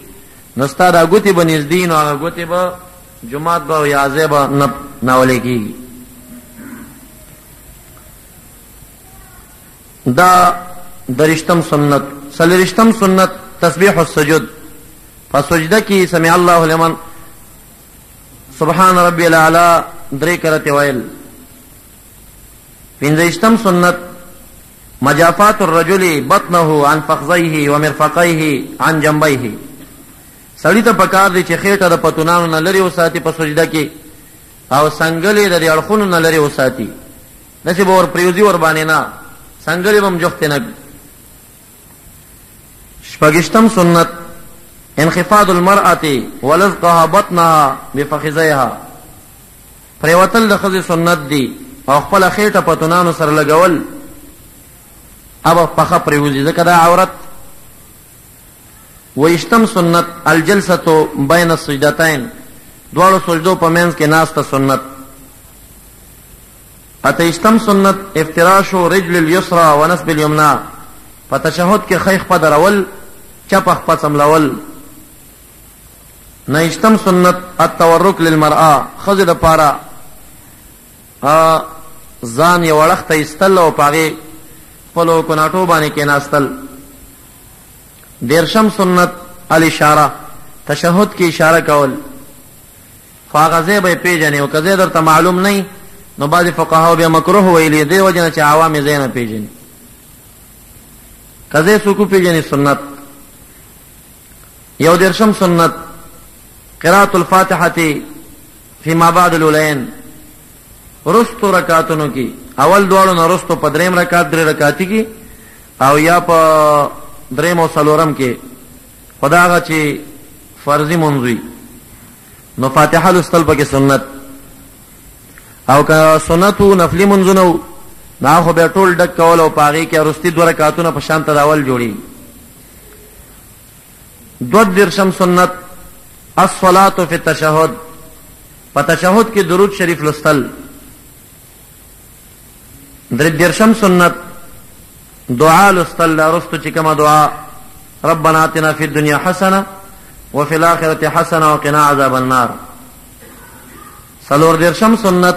نو ستا دا ګوتې به نږدې نو هغه ګوتې به جومات به یا ځای به نه ناولې کېږي. دا 23 سنت. 24 سنت تسبیح السجود، فسجده کی سمع الله لمن سبحان ربی الاعلی 3 کرتے ویل. 25 سنت مجافات الرجل بطنه عن فخذيه ومرفقيه عن جنبيه، سړی ته پکار دی چې خېټه د پتونانو نه لري وساتي په سجده کې او څنګلې د اړخونو نه لري وساتي، داسې به ور پریوزي ور باندې نه، څنګلې به هم جوخت نه. 26 سنت انخفاض المرأة ولزقها بطنها بفخذيها، پریوتل د ښځې سنت دی او خپله خېټه پتونانو سره لګول اب پخه پریوزي ځکه دا عورت. ویشتم سنت الجلسة بین السجدتین، دواړو سجدو په منځ کې ناسته سنت. اتهشتم سنت افتراش رجل اليسرى ونصب اليمنى، په تشهد کې ښی خپه درول چپه خپه څملول. نهشتم سنت التورک للمرأة، ښځې دپاره ځان یو اړخ ته ایستل او په هغې خپلو کناټو باندې کېناستل. دیرشم سنت الاشاره، تشهد کې اشاره کول، خو هغه ځای به یې پېژنې او که ځای درته معلوم نه نو بعضې فقهاو بیا مکروه ویلي دې وجې نه چې عوام یې ځای نه پېژني. که ځای څوک وپېژني سنت. یو دیرشم سنت قراءة الفاتحة فيما بعد الأولين، رستو رکاتونو کې اول دواړو نه رستو په دریم رکات درې رکاتي کې او یا په دریم او څلورم کې خو دا هغه چې فرضي مونځ وي نو فاتحه لوستل پکې سنت. او که سنت و نفلي مونځونه و نو هغه خو بیا ټول ډک کول او په هغې کې وروستي دوه رکاتونه په شان ته د اول جوړېږي. دوه دیرشم سنت الصلاة فی التشهد، په تشهد کې درود شریف لوستل. درې دیرشم سنت دعا لوستل، رستو چې کومه دعا ربنا آتنا فی الدنیا حسنه وفي الآخرة حسنه وقنا عذاب النار. څلور دیرشم سنت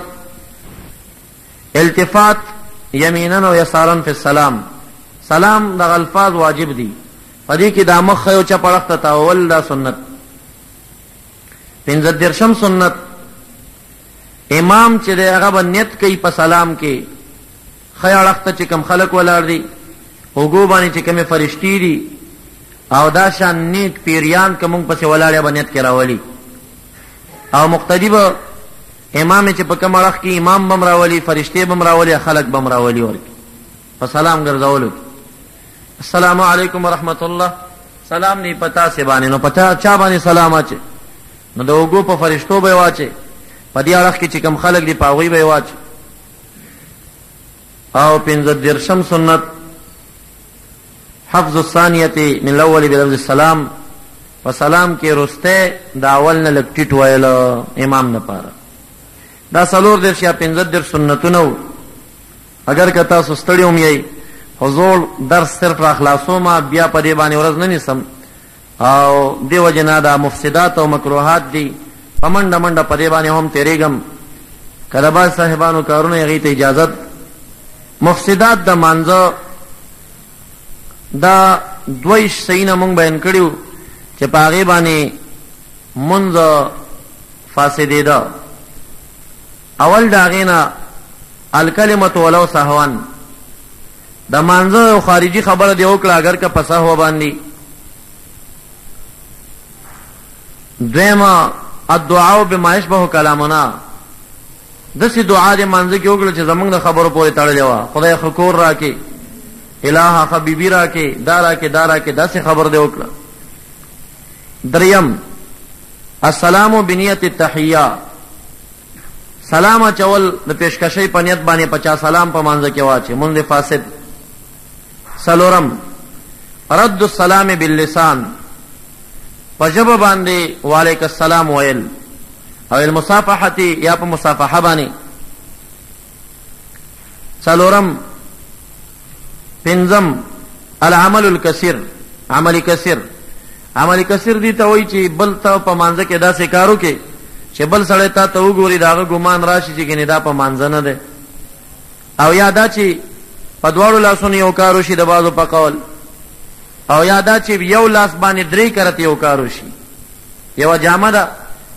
التفات یمینا و یسارا فی السلام، سلام دغه الفاظ واجب دي په دې کې دا مخ یو چپ اړخ ته تاول دا سنت. پنځه دیرشم سنت امام چې دی هغه به نیت کوي په سلام کې ښی اړخ ته چې کوم خلک ولاړ دي اوږو باندې چې کومې فرشتي دي او دا شان نیک پیریان که مونږ پسې ولاړ به نیت کې راولي او مقتدي به امام چې په کوم اړخ کې امام به م راولي فرشتې به م راولي خلک به م راولي ورکې په سلام ګرځولو کې. السلام علیکم ورحمت الله، سلام نه پتا سي باندې نو پتا چا باندې سلام اچي نو د اوږو په فرشتو به واچي په دې اړخ کې چې کوم خلک دي په هغوی به یې واچي. او پنځه دیرشم سنت حفظ الثانیة من الاول بلفظ السلام، په سلام کې رسته د اول نه لږ ټیټ ویل امام نه پاره. دا څلور دیرش یا پنځه دیرش سنتونه وو. اگر که تاسو ستړي هم یئ حضور درس صرف را خلاصومه بیا په دې باندې ورځ نه نیسم او دې وجې نه دا مفسدات او مکروهات دي په منډه منډه په دې باندې هم تېرېږم. که د بعض صاحبانو کارونه هغې ته اجازت. مفسدات د مانځه دا دوه شیونه مونږ بیان کړي وو چې په هغې باندې مونځ فاسدېده. اول د هغې نه الکلمة ولو سهوا، د مانځه یو خارجي خبره دې وکړه اگر که په سهو باندې. دویمه الدعاء بما یشبه کلامنا، داسې دعا دې مانځه کې وکړه چې زمونږ د خبرو پورې تړلې وه، خدای ښه کور راکې، الهه ښه بیبي راکې، دا راکې دا راکې، داسې خبر دې وکړه. دریم السلام بنیت التحیه، سلام اچول د پیشکشۍ په نیت باندې په چا سلام په مانځه کې واچي مونځ فاسد. څلورم رد السلام باللسان، په ژبه باندې وعلیک السلام ویل او المصافحة یا په مصافحه باندې. څلورم پنځم العمل الکثیر، عمل کثیر. عمل کثیر دي ته وایي چې بل ته په مانځه کې داسې کار وکړي چې بل سړی تا ته وګوري د هغه ګمان راشي چې ګنې دا په مانځه نه دی. او یا دا چې په دواړو لاسونو یو کار وشي د بعضو په قول، او یا دا چې یو لاس باندې درې کرت یو کار وشي. یوه جامه ده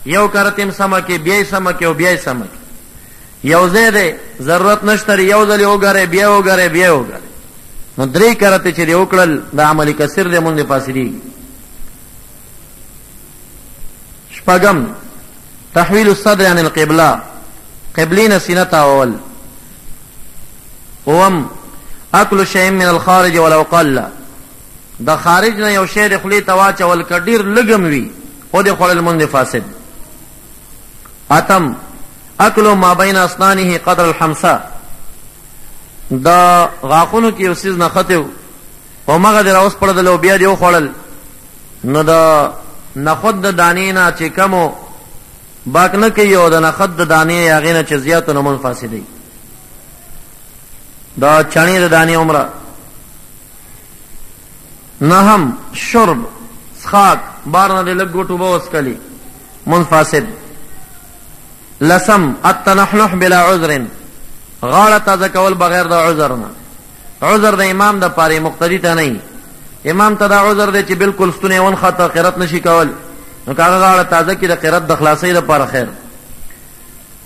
یو کرت یم سمه کې بیا یې سمه کې او بیا یې سمه کې. یو ځای دی ضرورت نشته یو ځل یې وګورئ بیا یې وګورئ بیا یې وګورئ، نو درې کرتې چې دې وکړل د عمل کثیر دی مونږ فاسدېږي. شپږم تحویل الصدر عن القبله، قبلې نه سینه تاوول. اوم اکل شیء من الخارج ولو قل، د خارج نه یو شی د خلی تواچول کډیر لګم وی او د خپل مونږ فاسد. اتم اکلو ما بین اسنانه قدر الحمسا، دا غاخونو کې اوسیز نه خطو او مغه در اوس پړدل او بیا دی خوړل، نو دا نخود د دانې نه چې کمو باک نه کوي او د نخود د دانې هغه نه چې زیات نه مون فاسدي. دا چانی د دانې عمره. نهم شرب سخاک بار نه لګ ګټو بوس کلی مون فاسد. لسم التنحنح بلا عذر، غاړه تازه کول بغیر د عذر نه. عذر د امام د پاره مقتدی ته نه، امام ته دا عذر دی چې بالکل ستونه ون خطا قرات نشي کول، نو کاغه غاړه تازه کې د قرات د خلاصې لپاره خیر.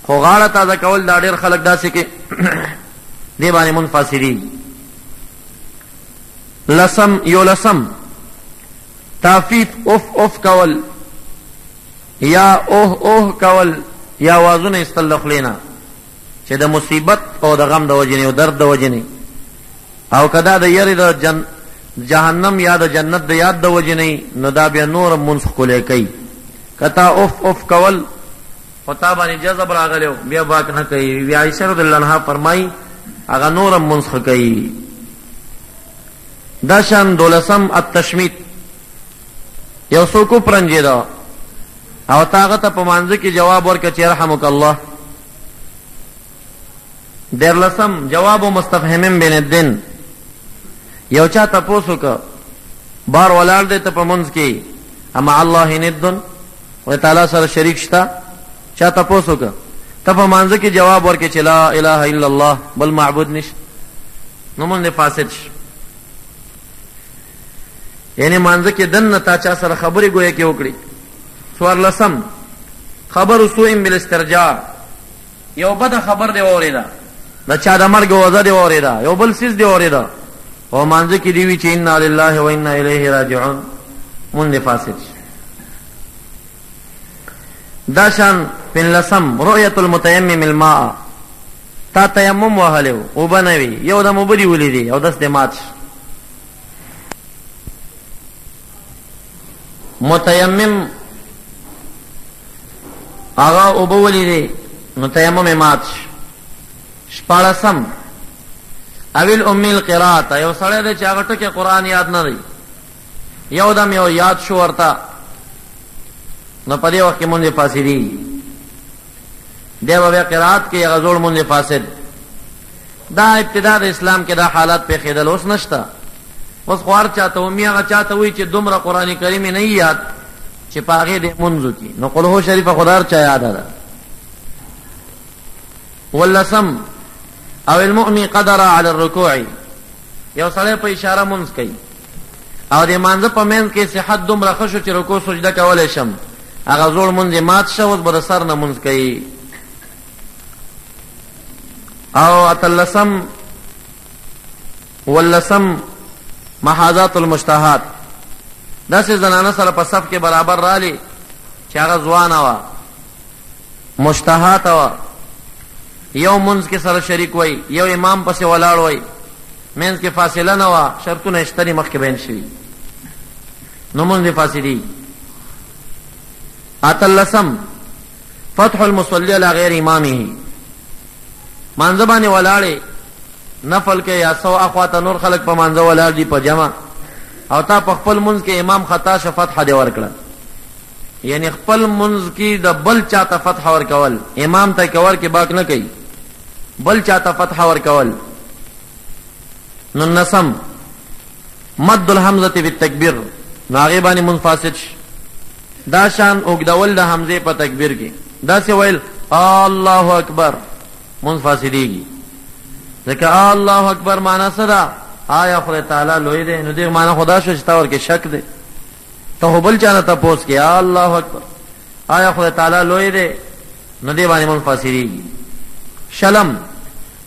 خو غاړه تازه کول دا ډېر خلک داسې کې دی باندې منفاسدي. لسم یو لسم تافیت اوف اوف کول یا اوه اوه کول یا وازونه استلخلینا چې د مصیبت او د غم د وجنې او درد د وجنې، او کدا د یری د جهنم یا د جنت د یاد د وجنې، نو دا بیا نور منسخ کولې کوي. کتا اوف اوف کول خطا باندې جذب راغلو بیا باک نه کوي. بیا عائشہ رضی الله عنها فرمای هغه نور منسخ کوي. دا شان دولسم التشمیت، یو څوک پرنجي دا او تاغه ته په مانځ کې جواب ورکړي چې رحمک الله. دیرلسم جواب مستفهمن بین الدین، یو چا تاسو کا بار ولال دې ته په منځ کې اما الله ندن و تعالی سره شریک شتا، چا تاسو کا ته په مانځ کې جواب ورکړي چې لا اله الا الله بل معبود نشته، نو مونږ فاسد شو. یعنی مانځ کې دنه تا چا سره خبرې گویا کې وکړي. څوارلسم خبر سوء بالاسترجاع، یو بد خبر دی اوریدا دا چا د مرګ وځه دی اوریدا، یو بل سیس دی اوریدا او مانځ کې دی وی چې انا لله و انا الیه راجعون، مونږ فاسد. دا شان پنلسم رؤیت المتیمم الماء، تا تیمم وهلو او بنوي یو د مبلی ولیدي او داس د مات. متیمم آغا او بولیدي نو تیمم مات. شپارسم اویل امی القرات، یو سړی دی چې هغه ټکي قرآن یاد نه دی، یو دم یو یاد شو ورته، نو په دې وخت کې مونږ فاسدي دی به قرات کې هغه زوړ مونږ فاسد. دا ابتدا د اسلام کې دا حالات په خیدل اوس نشته. اوس خوار چاته و میغه چاته وی چې دومره قرآن کریم نه یاد چې پاغه دې منځو کې، نو قلهو شریفه خدار چا یاد ده. ولسم او المؤمن قدر على الركوع، یو سړی په اشاره منځ کوي او د مانځ په منځ کې صحت دومره خشو چې رکوع سجده کولای شم، هغه زوړ منځ مات شو اوس بر سر نه منځ کوي. او اتلسم ولسم محاذات المشتهات، داسې زنانه سره په صف کې برابر رالی چې هغه ځوانه وه مشتهات وه، یو منځ کې سره شریک وای، یو امام پسې ولاړ وای، منځ کې فاصله نه وه، شرطونه اشتري مخکې بیان شوي، نو منځ فاسدي. اتلسم فتح المصلي على غیر امامه، مانځ باندې ولاړې نفل کې یا سو اخواته نور خلق په مانځ ولاړ دي په جمع، او تا په خپل منځ کې امام خطا ش فتح دی ورکړه، یعنی خپل منځ کې د بل چاته فتح ورکول، امام ته کور کې باک نه کوي، بل چاته فتح ورکول. نو نسم مد الحمزه بالتکبیر، ناغي باندې منفاسد. دا شان اوګدول د حمزه په تکبیر کې، دا څه ویل الله اکبر منفاسدیږي، ځکه الله اکبر معنا څه ده؟ آیا خدای تعالی لوی دی؟ نو دې معنا خدا شو چې تا ورکه شک دی، ته بل چانه تاسو کې الله اکبر آیا خدای تعالی لوی دی؟ نو دې باندې منفاسدیږي. شلم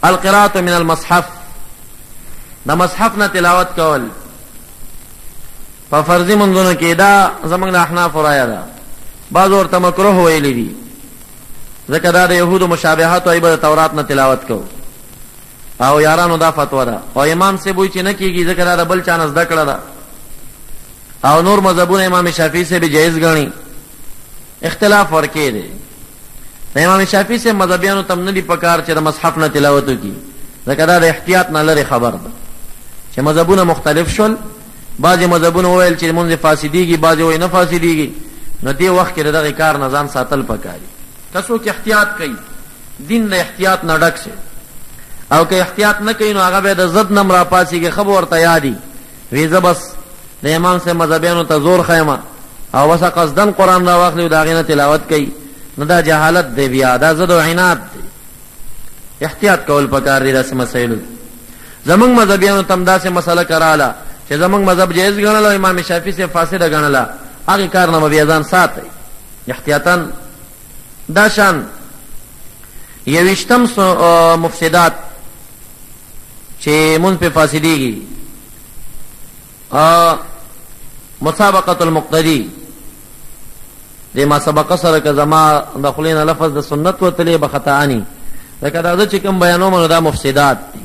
القراءه من المصحف، د مصحف نه تلاوت کول په فرضي منځونو کې، دا زمونږ د احناف رايه ده، بعض ورته مکروه ویلي دي، ځکه دا د یهودو مشابهات او ایبه تورات نه تلاوت کو، او یارانو دا فتوا ده، او امام سے وایي چې نه کیږي ځکه دا بل چانه زده کړه ده، او نور مذهبونه امام شافعي سے به جایز غني. اختلاف ورکې دی. د امام شافعي سے مذهبیانو تم نه دی پکار چې د مصحف نه تلاوت وکړي، ځکه دا د احتیاط نه لري خبر ده چې مذهبونه مختلف شول. بعضې مذهبونه وویل چې مونځ فاسدېږي، بعضې وایي نه فاسدېږي. نو دې وخت کې د دغې کار نه ځان ساتل پکاري. که څوک احتیاط کوي، دین د احتیاط نه ډک شي، او که احتیاط نه کوي نو هغه به د ضد نه م راپاڅېږي. ښه به ورته یادي وي زه بس د امام صاحب مذهبیانو ته زور خیمه او بس قصدن قرآن را واخلي او د هغې نه تلاوت کوي. نو دا جهالت دی، بیا دا ضد او عناد دی. احتیاط کول پکار دی داسې مسایلو. زمونږ مذهبیانو ته هم داسې مسله کراله چې زمونږ مذهب جایز ګڼله او امام شافعي صاحب فاسده ګڼله، هغې کار نه به بیا ځان ساتئ احتیاطاً. دا شان 21 مفسدات چې مونځ پې فاسدېږي، مسابقة المقتدي د ما سبق سره که زما د خولې نه لفظ د سنت وتلی به خطااني، لکه دا زه چې کوم بیانوم نو دا مفسدات دي.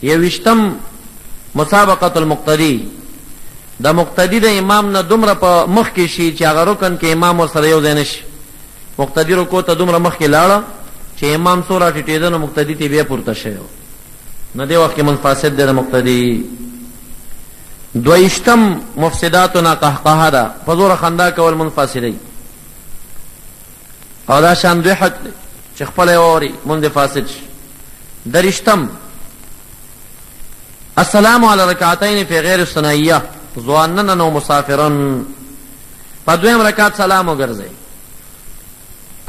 21 مسابقة المقتدي، د مقتدي د امام نه دومره په مخ کې شي چې هغه رکن کې امام ورسره یو ځای نه شي. مقتدي رکو ته دومره مخکې لاړه چې امام څو راټیټېده نو مقتدي ته بیا پورته شوی نو دې وخت کې منفاسد دی د مقتدي. 22 مفسداتو نه قهقهه ده، په زوره خندا کول منفاسدی، او دا شان دوی حق دی چې خپله یې واوري مونځ فاسد شي. 23 السلام علی رکعتین فی غیر الثنائیه ظاننا و مسافرا، په دویم رکعت سلام وګرځئ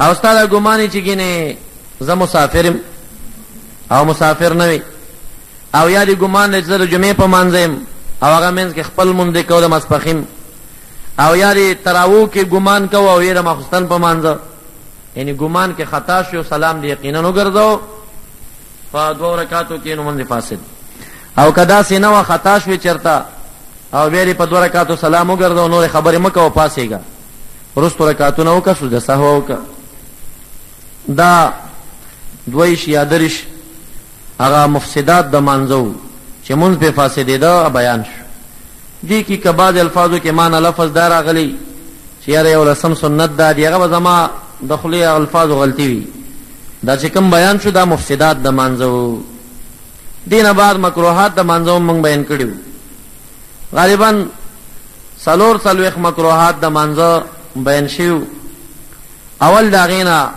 او ستا دا ګمانې چې ګینې زه مسافر یم او مسافر نه وي، او یا دې ګمان دی چې زه د جمعې په مانځه یم او هغه منځ کې خپل مونځ کو د ماسپښین، او یا دې تراوو کې ګمان کوو او یا د ماخوستن په مانځه، یعنی ګمان کې خطا شو سلام دې یقینا وګرځو په 2 رکعاتو کې نو مونځ فاسد. او که داسې نه وه خطا شوې چېرته او بیا دې په 2 رکعاتو سلام وګرځو، نورې خبرې مه کوه، پاسېږه وروستو رکعتونه وکړه، سجده سهوه وکړه. دا 22 یا 23 هغه مفسدات د مانځو چې مونځ پې فاسدېده بیان شو. دې کې که بعضې الفاظو کې معنی لفظ دا راغلی چې یاره 11 سنت دا دي، هغه به زما د خولې الفاظو غلطي وي. دا چې کوم بیان شو دا مفسدات د مانځو. دې نه بعد مکروهات د مانځو مونږ بیان کړي وو. غالبا 4 مکروهات د مانځه بیان شوي. اول د هغې نه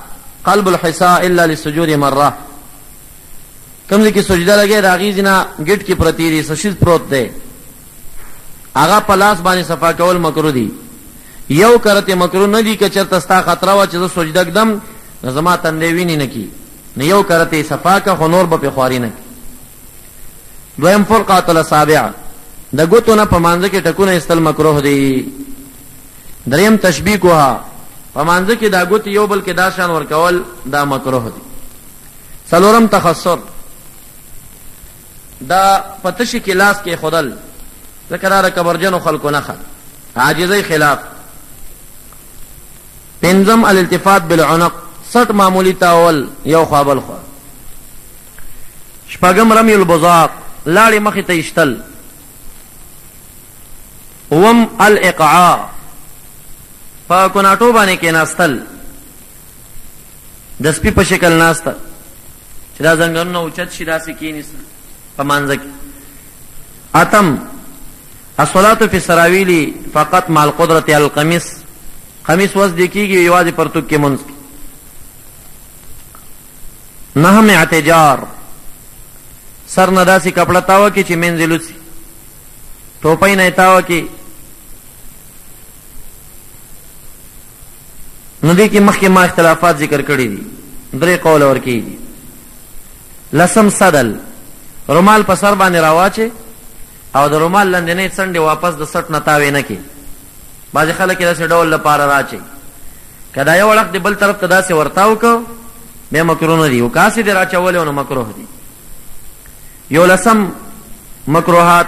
قلب الحصا الا للسجود مره، کوم ځای کې سجده لګی د هغې ځینه ګټ کې پرتې دي، څه شیز پروت دی، هغه په لاس باندې صفا کول مکروه دي. یو کرته مکروه نه دي که چېرته ستا خطره وه چې زه سجده ږدم نو زما تندی وینې نه کي، نو یو کرته صفا که خو نور به پې خواري نه کي. دویم فرقات الاصابع، د ګوتو نه په مانځه کې ټکونه ایستل مکروه دي. دریم تشبیکها، په مانځه کې دا ګوتې یو بل کې دا شان ورکول دا مکروه دي. څلورم تخسر، دا په تشي کې لاس کې خودل، ځکه دا د کبرجنو خلکو نښه، عاجزۍ خلاف. پنځم الالتفات بالعنق، سټ معمولی تاول یو خوا بل خوا. شپږم رمی البزاق، لاړې مخې ته ایشتل. اوم الاقعاء، په کوناټو باندې کېناستل، د سپي په شکل ناسته چې دا زنګنونه اوچت شي داسې کېنیستل په مانځه کې. اتم الصلاة فی السراویل فقط مع القدرة علی القمیص، قمیص وزدی کېږي یوازې پرتوګ کې مونځ کې. نهم اعتجار، سر نه داسې کپړه تاوه کې چې منځ یې لوڅي، ټوپۍ نه یې تاوه کې. نو دې کې مخکې ما اختلافات ذکر کړي دي، 3 قول ورکړي دي. لسم صدل، رومال په سر باندې راواچې او د رومال لاندنۍ څنډې واپس د سټ نه تاوې نه کې. بعضې خلک یې داسې ډول لپاره راچوي، که دا یو اړخ دې بل طرف ته داسې ورتاو که بیا مکروه نه دي، او که هسې دې راچولی نو مکروه دي. 11 مکروهات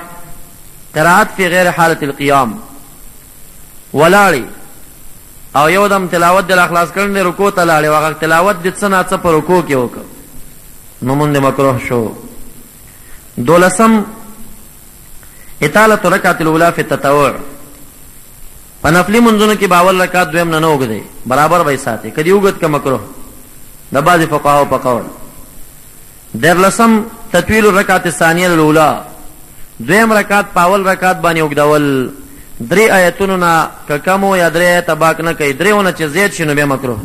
قرائت فی غیر حالت القیام، ولاړې او یو دم تلاوت دل اخلاص کړل رکوع ته لاړې، هغه تلاوت دې څه ناڅه په رکوع کې وکړ نو مونږ مکروه شو. 12 اطالة رکعت الاولى فی التطوع، په نفلی منځونو کې باول رکعت دویم نه وګدي برابر وای ساتي کدی وګد ک مکروه د بعض فقهاو په قول. در لسم تطویل الرکعت الثانیه الاولى دویم رکعت پاول رکعت باندې وګدول 3 آیتونو نه کمو یا 3 آیت باک نه کوي 3 ونه چې زیات شنو به مکروه.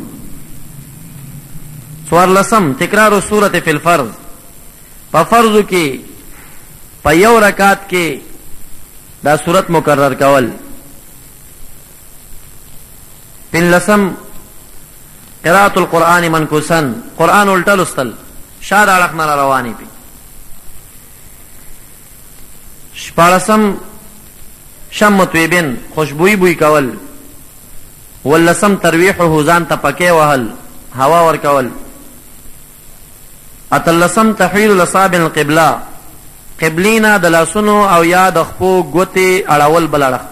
سوار لسم تکرار سورۃ فی الفرض په فرض کې په یو رکعت کې دا سورۃ مکرر کول. پن لسم قراءة القرآن منکوسن قرآن الٹا لستل شاد اړخنا رواني پی. شپارسم شم طیبن خوشبوئی بوئی کول. ولسم ترویحه ځان ته پکې وهل هوا ور کول. اتلسم تحویل الاصابع القبلة قبلینا د لاسونو او یا د خپو ګوتې اړول بل اړخ.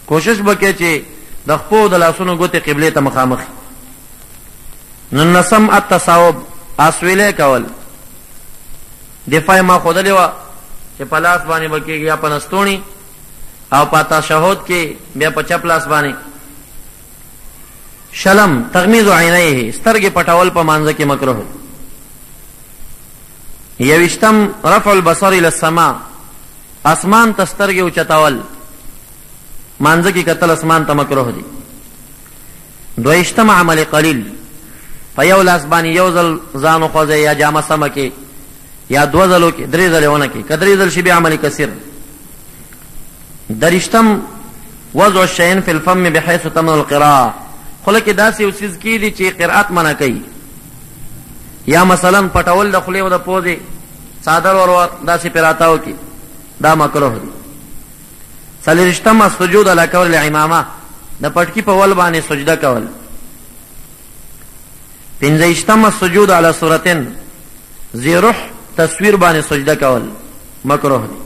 کوشش وکړئ چې د خپو د لاسونو ګوتې قبله ته مخامخ. ننسم التصاوب اسویله کول. دفاع ما خودلې وا چې په لاس باندې بکیږي یا په نستونی او پاتا شهود کې بیا په چپ لاس باندې. شلم تغمیض عینیه سترګې پټول په مانځ کې مکروه. یوشتم رفع البصر الى السماء اسمان ته سترګې اوچتول مانځ کې کتل اسمان ته مکروه دي. دویشتم عمل قلیل په یو لاس باندې یو ځل ځانو خوځي یا جامه سم کې یا دو ځلو کې 3 ځلونه کې کدرې ځل شی به عمل کثیر. درشتم وضع الشيء في الفم بحيث تمنع القراءه خلک داسې وسیز کې دي چې قرأت منع کوي یا مثلا پټول د خلی او د پوزې صادر ور داسې پراتاو کې دا مکروه دي. څلورشتم السجود علی کول الامامه د پټکی په ول باندې سجده کول. پنځشتم السجود علی سورتين ذی روح تصویر باندې سجده کول مکروه دي.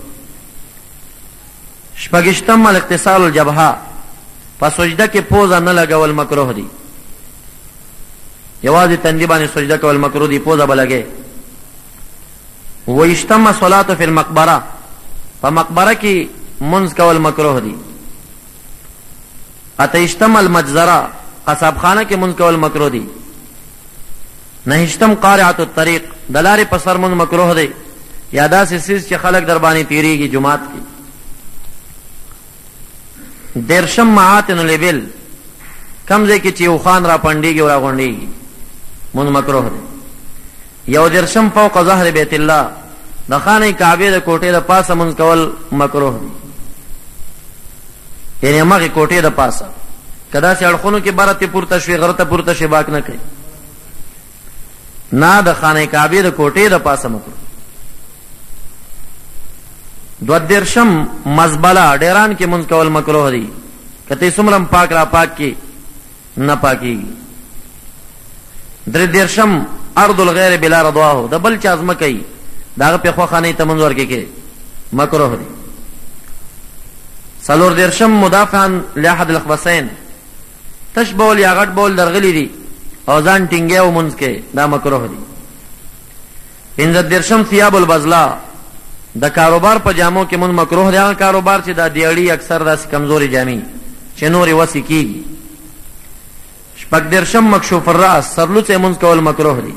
شپږشتم الاغتسال الجبهه په سجده کې پوزه نه لګول مکروه دي. یوازې تندی باندې سجده کول مکروه دي پوزه بلګي. ویشتم صلات فی المقبره په مقبره کې منځ کول مکروه دي. اتیشتم المجزره قصاب خانه کې منځ کول مکروه دي. نهشتم قارعه الطريق دلاري په سر منځ مکروه دي یا داسې سیس چې خلک در باندې تیریږي جمعات کې. درشم معاتن الابل کمزې کې چې یو خان را پندېږي او را غونډېږي منځ مکروه دي. یو درشم فوق ظهر بیت الله د خانه کعبه د کوټې د پاسه منځ کول مکروه دي. یعنی هغه کوټې د پاسه کدا سي اړخونو کې برته پورته شوي غرته پورته شي باک نه کوي نه د خانه کعبه د کوټې د پاسه مکروه. دو درشم مزبله ډیران کې منځ کول مکروه دي کته سمرم پاک را پاک کې نه پاکيږي. در درشم ارض الغیر بلا رضواه د بل چا ازمه کوي داغه په خو خانه ته منځ ورکې کې مکروه دي. سلور درشم مدافعا لاحد الاخبثین تشبول یا غټ بول درغلی دي او ځان ټینګه او منځ کې دا مکروه دي. پنځه درشم ثياب البزلا د کاروبار په جامو کې من مکروه دی. هغه کاروبار چې دا دیړی اکثر داسې کمزوري جامې چې نوري وسی کیږي. شپږ درشم مکشوف الراس سرلوڅه منځ کول مکروه دي.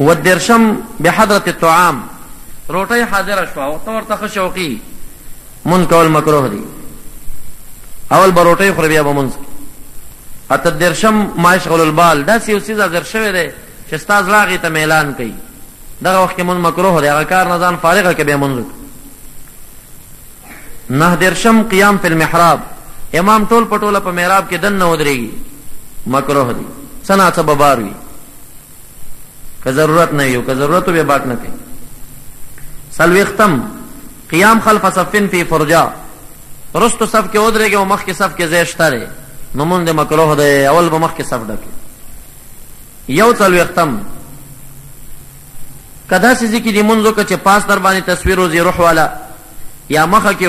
و درشم بحضرة الطعام روټي حاضر شو او تور ته شوقي من کول مکروه دي. اول بروټي خو بیا به منځ. اته درشم ما يشغل البال دا سی وسیزه در شوی دی چې استاد لاغي ته اعلان کوي دغه وخت کې من مکروه دی. هغه کار نه ځان فارغه کې به منځ. نه درشم قیام فی المحراب امام ټول پټوله په محراب کې دن نه ودرېږي مکروه دي. سنا سبب باروي که ضرورت نه یو که ضرورت به باک نه کوي. سلوختم قیام خلف صفن فی فرجا رستو صف کې ودرېږي او مخ کې صف کې ځای شته نو مونږ مکروه دی. اول به مخ کې صف ډکه. یو سلوختم کدا سې کې دې مونږ که چې پاس در باندې تصویر او زی روح والا یا مخه کې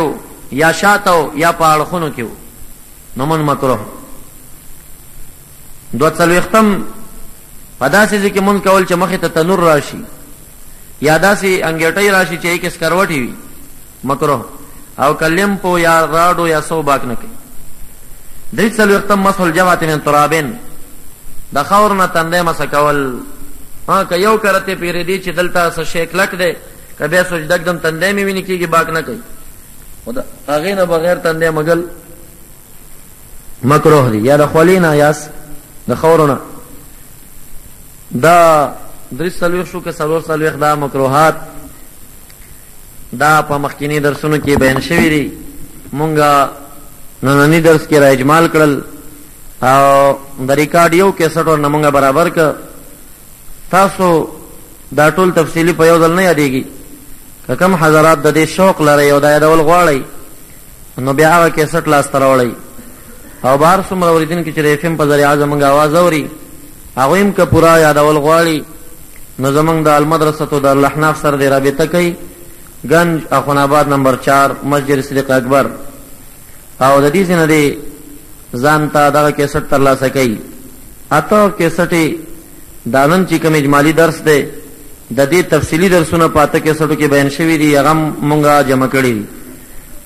یا شاته یا په اړخونو کې نو مونږ مکروه. دو سلوختم پدا سې کې مونږ کول چې مخه ته تنور راشي یا داسې انګیټي راشي چې کې سکروټي وي مکروه. او کلم په یا راډو یا سو باک نه کوي. درې څلوېښتم مسح الجبهة من ترابین، د خاور نه تندی مسح کول. که یو کرته پیرېدي چې دلته څه شی کلک دی، که بیا سجده کدم تندی مې ویني کېږي باک نه کوي، خو د هغې نه بغیر تندی مګل مکروه دی، یا د خولې نه یا د خاورو نه. دا 43 شو که 44 دا مکروهات دا په مخکینی درسونو کې بیان شوي دي. مونږه نننی درس کې را اجمال کړل او د ریکارډ یو کیسټ ورنه مونږه برابر ک. تاسو دا ټول تفصیلی په یو ځل نه یادېږي. که کوم حضرات د دې شوق لرئ او دا یادول غواړئ نو بیا هغه کیسټ لاسته راوړئ او بهر څومره اورېدونکي چې د اف ام په ذریعه زموږ اواز اوري هغوی هم که پوره یادول غواړي نو زموږ د المدرسة دارالاحناف سره دې رابطه کوي. گنج اخوانآباد نمبر 4 مسجد صدیق اکبر، او د دې ځای نه دې ځان ته دغه کیسټ ترلاسه کوي. اته کیسټې دا نن چې کوم اجمالي درس دی د دې تفصیلي درسونه په اته کیسټو کې بیان شوي دي، هغه مونږه جمع کړي دي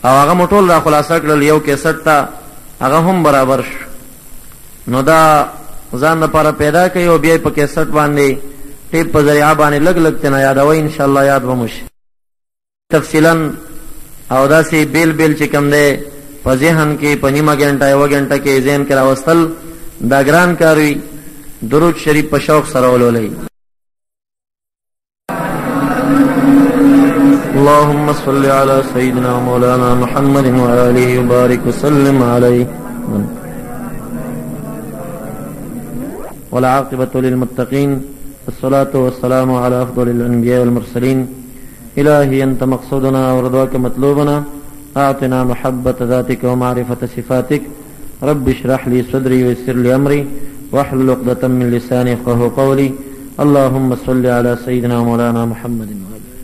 او هغه مو ټول را خلاصه کړل یو کیسټ ته، هغه هم برابر شو. نو دا ځان لپاره پیدا کوي او بیا په کیسټ باندې ټیپ په ذریعه باندې لږ لږ تنه یادوي، انشاءالله یاد به مو شي تفصیلا. او داسې بیل بیل چې کوم دی په ذهن کې په نیمه ګنټه یوه ګنټه کې ذهن کې راوستل دا ګران کار وي. درود شریف په شوق سره ولولئ. اللهم صل على سيدنا مولانا محمد وآله وبارك وسلم عليه. والعاقبة للمتقين، الصلاة والسلام على أفضل الأنبياء والمرسلين. إلهي أنت مقصودنا ورضاك مطلوبنا، أعطنا محبة ذاتك ومعرفة صفاتك. رب اشرح لي صدري ويسر لي أمري واحلل عقدة من لساني يفقهوا قولي. اللهم صل على سيدنا مولانا محمد وآله.